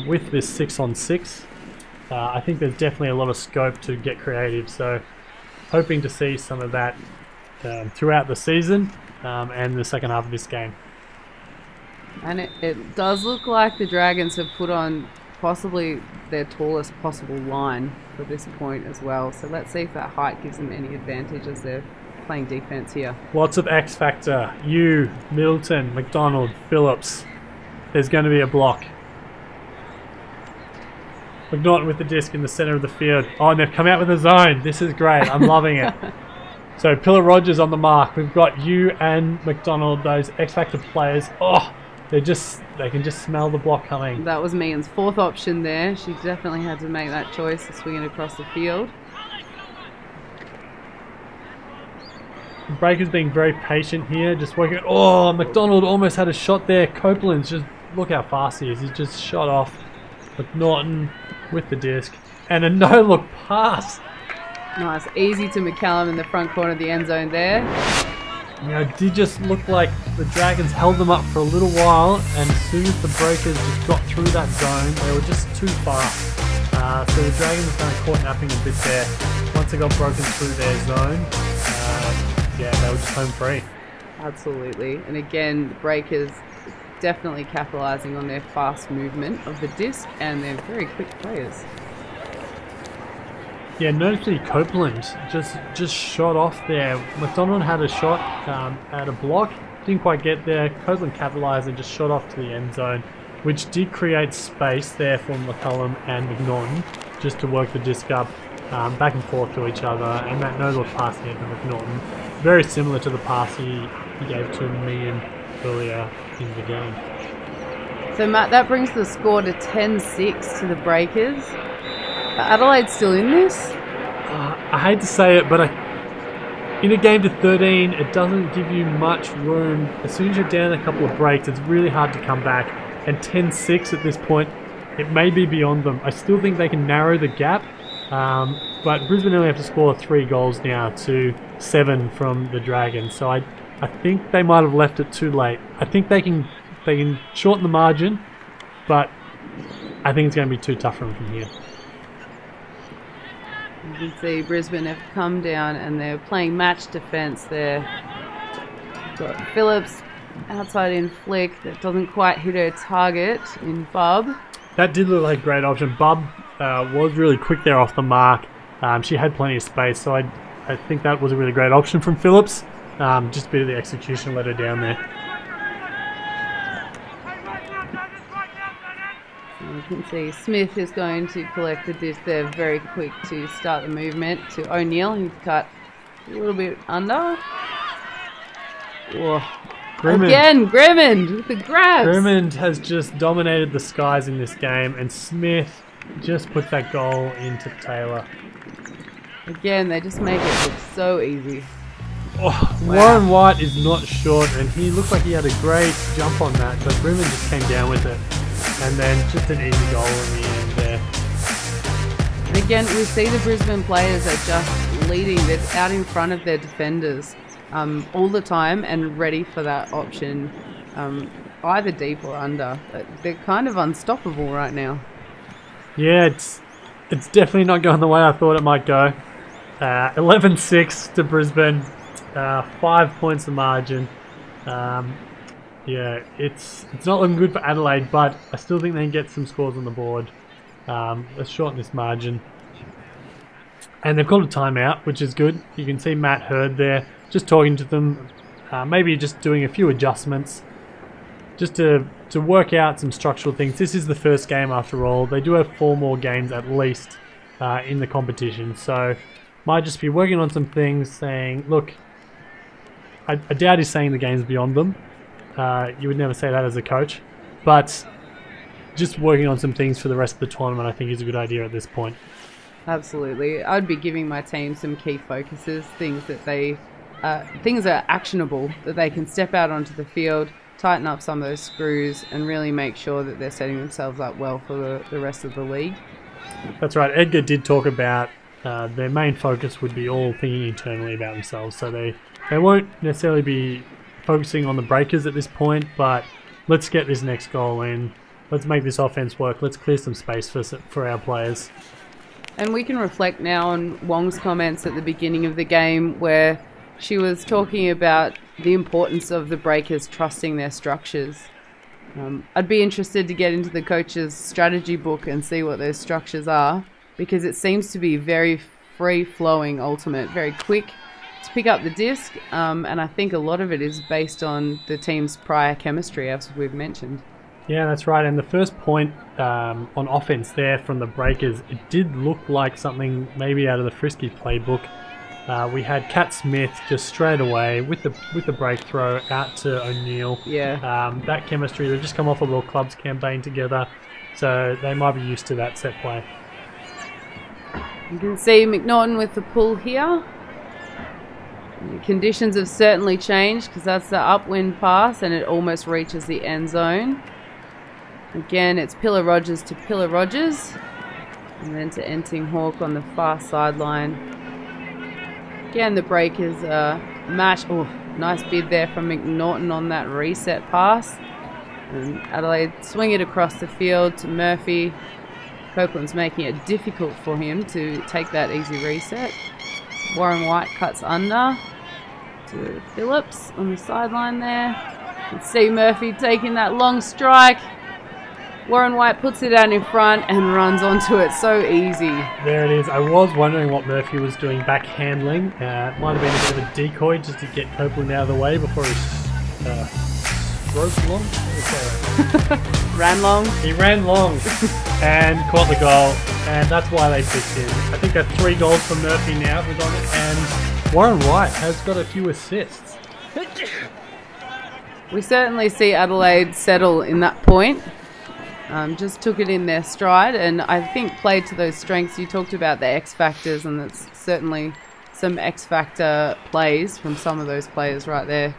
With this 6-on-6, I think there's definitely a lot of scope to get creative, so hoping to see some of that throughout the season and the second half of this game. And it does look like the Dragons have put on possibly their tallest possible line for this point as well, so let's see if that height gives them any advantage as they're playing defense here. Lots of X factor. Yu, Middleton, McDonald, Phillips. There's going to be a block. McNaughton with the disc in the centre of the field. Oh, and they've come out with a zone. This is great. I'm loving it. So Pillar Rogers on the mark. We've got Yu and McDonald, those X Factor players. Oh, they can just smell the block coming. That was Meehan's 4th option there. She definitely had to make that choice of swinging across the field. The Breakers being very patient here, just working. Oh, McDonald almost had a shot there. Copeland's just, look how fast he is. He's just shot off. McNaughton with the disc and a no-look pass. Nice, easy to McCallum in the front corner of the end zone there. You know, it did just look like the Dragons held them up for a little while, and as soon as the Breakers just got through that zone, they were just too fast. So the Dragons were kind of caught napping a bit there. Once they got broken through their zone, yeah, they were just home free. Absolutely. And again, the Breakers definitely capitalising on their fast movement of the disc and their very quick players. Yeah, notably Copeland just shot off there. McDonald had a shot at a block, didn't quite get there. Copeland capitalised and just shot off to the end zone, which did create space there for McCullum and McNaughton just to work the disc up back and forth to each other. And that no-look pass here to McNaughton, very similar to the pass he gave to Meehan earlier in the game. So Matt, that brings the score to 10-6 to the Breakers. Adelaide's still in this? I hate to say it, but in a game to 13, it doesn't give you much room. As soon as you're down a couple of breaks, it's really hard to come back. And 10-6 at this point, it may be beyond them. I still think they can narrow the gap, but Brisbane only have to score 3 goals now to 7 from the Dragons. So I think they might have left it too late. I think they can shorten the margin, but I think it's going to be too tough for them from here. You can see Brisbane have come down and they're playing match defence there. Got Phillips outside in flick that doesn't quite hit her target in Bub. That did look like a great option. Bub was really quick there off the mark. She had plenty of space, so I think that was a really great option from Phillips. Just a bit of the execution let her down there. You can see Smith is going to collect the disc there very quick to start the movement to O'Neill. He's cut a little bit under. Whoa. Again, Grimmond with the grabs. Grimmond has just dominated the skies in this game, and Smith just put that goal into Taylor. Again, they just make it look so easy. Oh, Wow. Warren White is not short, and he looked like he had a great jump on that, but Grimmond just came down with it. And then just an easy goal in the end there. And again, we see the Brisbane players are just leading. They're out in front of their defenders all the time and ready for that option, either deep or under. They're kind of unstoppable right now. Yeah, it's definitely not going the way I thought it might go. 11-6 to Brisbane, 5 points of margin. Yeah, it's not looking good for Adelaide, but I still think they can get some scores on the board. Let's shorten this margin. And they've called a timeout, which is good. You can see Matt Hurd there, just talking to them, maybe just doing a few adjustments, just to work out some structural things. This is the first game after all. They do have 4 more games at least in the competition, so might just be working on some things, saying, look, I doubt he's saying the game's beyond them. You would never say that as a coach, but just working on some things for the rest of the tournament I think is a good idea at this point. Absolutely. I'd be giving my team some key focuses, things that things are actionable, that they can step out onto the field, tighten up some of those screws and really make sure that they're setting themselves up well for the rest of the league. That's right. Edgar did talk about their main focus would be all thinking internally about themselves, so they won't necessarily be focusing on the Breakers at this point, but let's get this next goal in. Let's make this offense work. Let's clear some space for our players. And we can reflect now on Wong's comments at the beginning of the game where she was talking about the importance of the Breakers trusting their structures. I'd be interested to get into the coach's strategy book and see what those structures are, because it seems to be very free-flowing ultimate, very quick to pick up the disc, and I think a lot of it is based on the team's prior chemistry, as we've mentioned. Yeah, that's right. And the first point on offense there from the Breakers, it did look like something maybe out of the Frisky playbook. We had Kat Smith just straight away with the break throw out to O'Neill. Yeah. That chemistry, they've just come off a World Clubs campaign together, so they might be used to that set play. You can see McNaughton with the pull here. The conditions have certainly changed because that's the upwind pass and it almost reaches the end zone. Again, it's Pillar Rogers to Pillar Rogers and then to Enting Hawk on the far sideline. Again, the Breakers are Mash. Oh, nice bid there from McNaughton on that reset pass. And Adelaide swing it across the field to Murphy. Copeland's making it difficult for him to take that easy reset. Warren White cuts under to Phillips on the sideline there. You can see Murphy taking that long strike. Warren White puts it out in front and runs onto it so easy. There it is. I was wondering what Murphy was doing back handling. It might have been a bit of a decoy just to get Copeland out of the way before he stroked long. Ran long. He ran long and caught the goal, and that's why they picked him. I think that's 3 goals from Murphy now, and Warren White has got a few assists. We certainly see Adelaide settle in that point. Just took it in their stride, and I think played to those strengths. You talked about the X factors, and that's certainly some X factor plays from some of those players right there.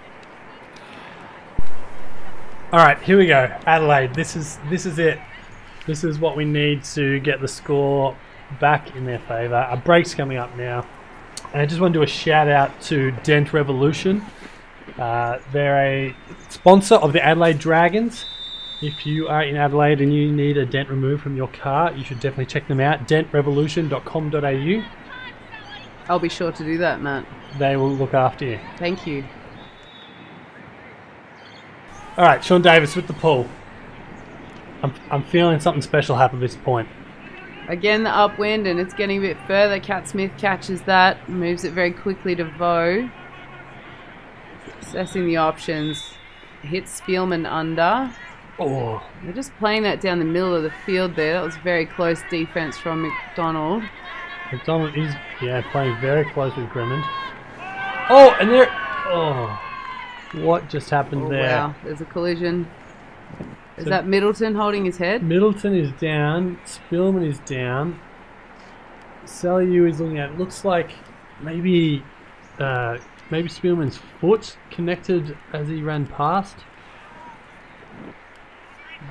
All right, here we go. Adelaide, this is it. This is what we need to get the score back in their favour. A break's coming up now. And I just want to do a shout out to Dent Revolution. They're a sponsor of the Adelaide Dragons. If you are in Adelaide and you need a dent removed from your car, you should definitely check them out. dentrevolution.com.au. I'll be sure to do that, Matt. They will look after you. Thank you. All right, Sean Davis with the pull. I'm feeling something special happen at this point. Again, the upwind, and it's getting a bit further. Cat Smith catches that, moves it very quickly to Vo. Assessing the options. Hits Spielman under. Oh, They're just playing that down the middle of the field there. That was very close defense from McDonald. McDonald is playing very close with Grimond. Oh, and there. Oh, what just happened there? Wow, there's a collision. Is that Middleton holding his head? Middleton is down. Spielman is down. Saliu is looking at it. Looks like maybe Spielman's foot connected as he ran past.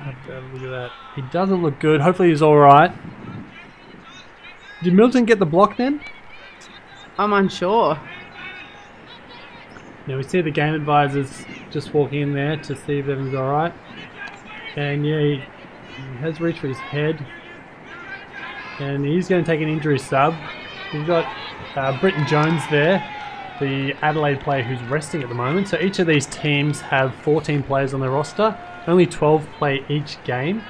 Look at that. He doesn't look good. Hopefully he's alright. Did Middleton get the block then? I'm unsure. Now we see the game advisors just walking in there to see if everything's alright. And yeah, he has reached for his head. And he's going to take an injury sub. We've got Britton Jones there, the Adelaide player who's resting at the moment. So each of these teams have 14 players on their roster. Only 12 play each game.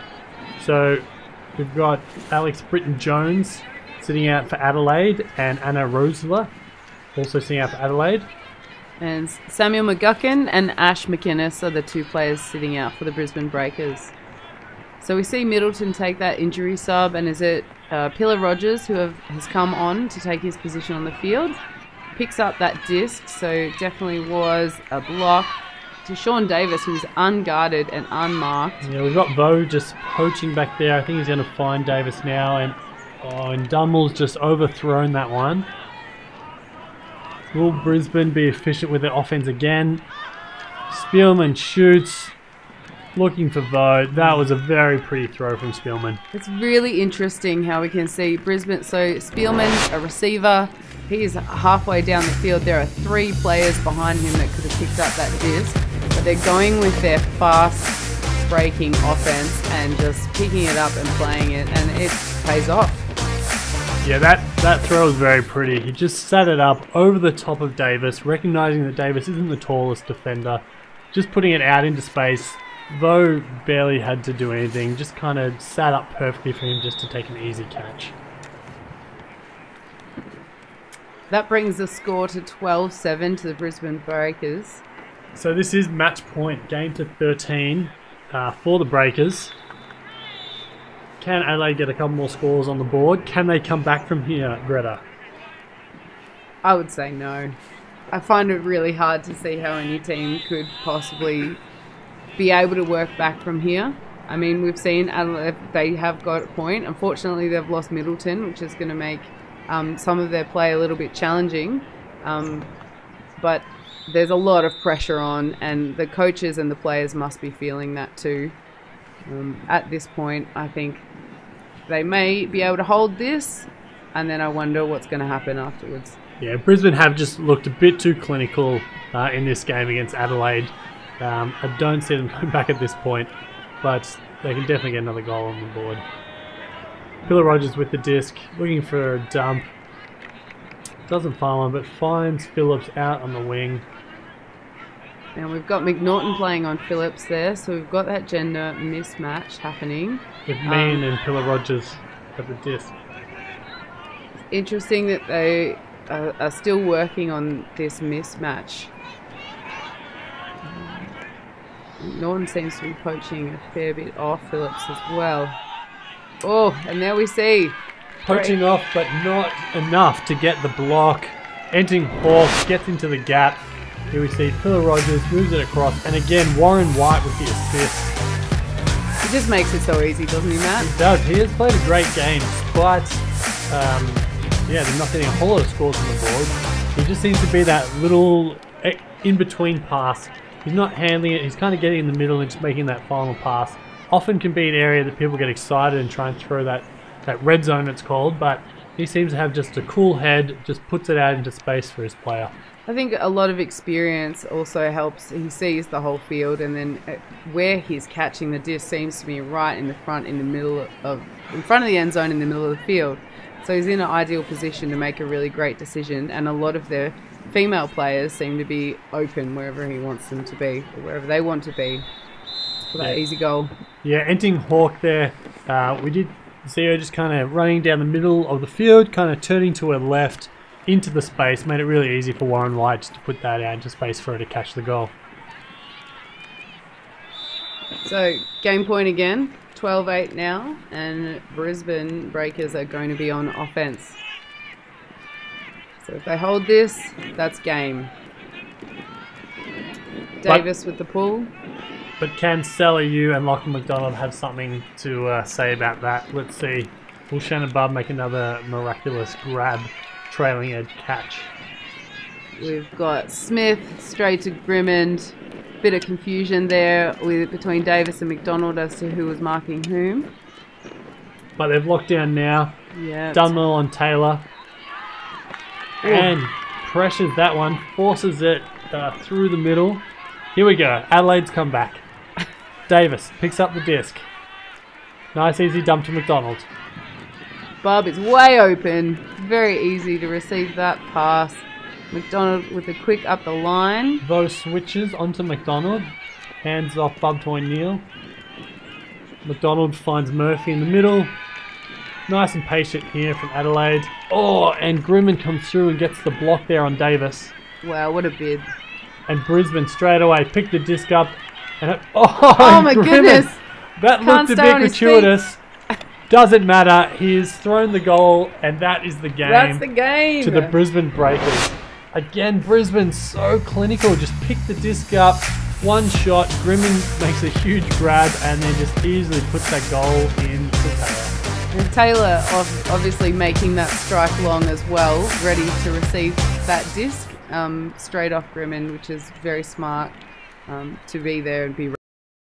So we've got Alex Britton Jones sitting out for Adelaide, and Anna Rosler also sitting out for Adelaide. And Samuel McGuckin and Ash McInnes are the 2 players sitting out for the Brisbane Breakers. So we see Middleton take that injury sub, and is it Pillar Rogers who has come on to take his position on the field. Picks up that disc, so definitely was a block to Sean Davis, who's unguarded and unmarked. Yeah, we've got Vo just poaching back there. I think he's going to find Davis now, and Dummel's just overthrown that one. Will Brisbane be efficient with their offense again? Spielman shoots, looking for Vo. That was a very pretty throw from Spielman. It's really interesting how we can see Brisbane. So Spielman, a receiver, he's halfway down the field. There are 3 players behind him that could have picked up that disc, but they're going with their fast breaking offense and just picking it up and playing it, and it pays off. Yeah, that throw was very pretty. He just set it up over the top of Davis, recognizing that Davis isn't the tallest defender, just putting it out into space. Vo barely had to do anything, just kind of sat up perfectly for him just to take an easy catch. That brings the score to 12-7 to the Brisbane Breakers. So this is match point, game to 13 for the Breakers. Can Adelaide get a couple more scores on the board? Can they come back from here, Greta? I would say no. I find it really hard to see how any team could possibly be able to work back from here. I mean, we've seen Adelaide, they have got a point. Unfortunately, they've lost Middleton, which is going to make some of their play a little bit challenging. But there's a lot of pressure on, and the coaches and the players must be feeling that too. At this point, I think they may be able to hold this, and then I wonder what's going to happen afterwards. Yeah, Brisbane have just looked a bit too clinical in this game against Adelaide. I don't see them going back at this point, but they can definitely get another goal on the board. Pillar Rogers with the disc, looking for a dump. Doesn't find one, but finds Phillips out on the wing. And we've got McNaughton playing on Phillips there, so we've got that gender mismatch happening. With Mean and Pillar Rogers at the disc. Interesting that they are still working on this mismatch. Norton seems to be poaching a fair bit off Phillips as well. Oh, and there we see. Poaching off, but not enough to get the block. Entering Hawke, gets into the gap. Here we see Pillar Rogers moves it across, and again Warren White with the assist. He just makes it so easy, doesn't he, Matt? He does. He has played a great game, despite they're not getting a whole lot of scores on the board. He just seems to be that little in-between pass. He's not handling it, he's kind of getting in the middle and just making that final pass. Often can be an area that people get excited and try and throw that red zone it's called, but he seems to have just a cool head, just puts it out into space for his player. I think a lot of experience also helps. He sees the whole field, and then where he's catching the disc seems to be right in the front, in front of the end zone, in the middle of the field. So he's in an ideal position to make a really great decision, and a lot of the female players seem to be open wherever he wants them to be, or wherever they want to be, for that easy goal. Yeah, entering Hawke there. We did see her just kind of running down the middle of the field, kind of turning to her left into the space. Made it really easy for Warren White just to put that out into space for her to catch the goal. So game point again, 12-8 now, and Brisbane Breakers are going to be on offense. So if they hold this, that's game. Davis with the pull. But can AUL and Lachlan McDonald have something to say about that? Let's see. Will Shannon Bubb make another miraculous grab, trailing edge catch? We've got Smith straight to Grimmond. Bit of confusion there between Davis and McDonald as to who was marking whom. But they've locked down now. Yeah. Dunmill on Taylor. Ooh. And pressures that one, forces it through the middle. Here we go. Adelaide's come back. Davis picks up the disc. Nice easy dump to McDonald. Bubb is way open. Very easy to receive that pass. McDonald with a quick up the line. Those switches onto McDonald. Hands off Bubb to O'Neill. McDonald finds Murphy in the middle. Nice and patient here from Adelaide. Oh, and Grimmond comes through and gets the block there on Davis. Wow, what a bid. And Brisbane straight away picked the disc up. And oh my goodness. That looked a bit gratuitous. Doesn't matter. He's thrown the goal, and that is the game. That's the game. To the Brisbane Breakers. Again, Brisbane's so clinical. Just pick the disc up. One shot. Grimmond makes a huge grab and then just easily puts that goal in to Taylor. And Taylor obviously making that strike long as well, ready to receive that disc straight off Grimmond, which is very smart to be there and be ready.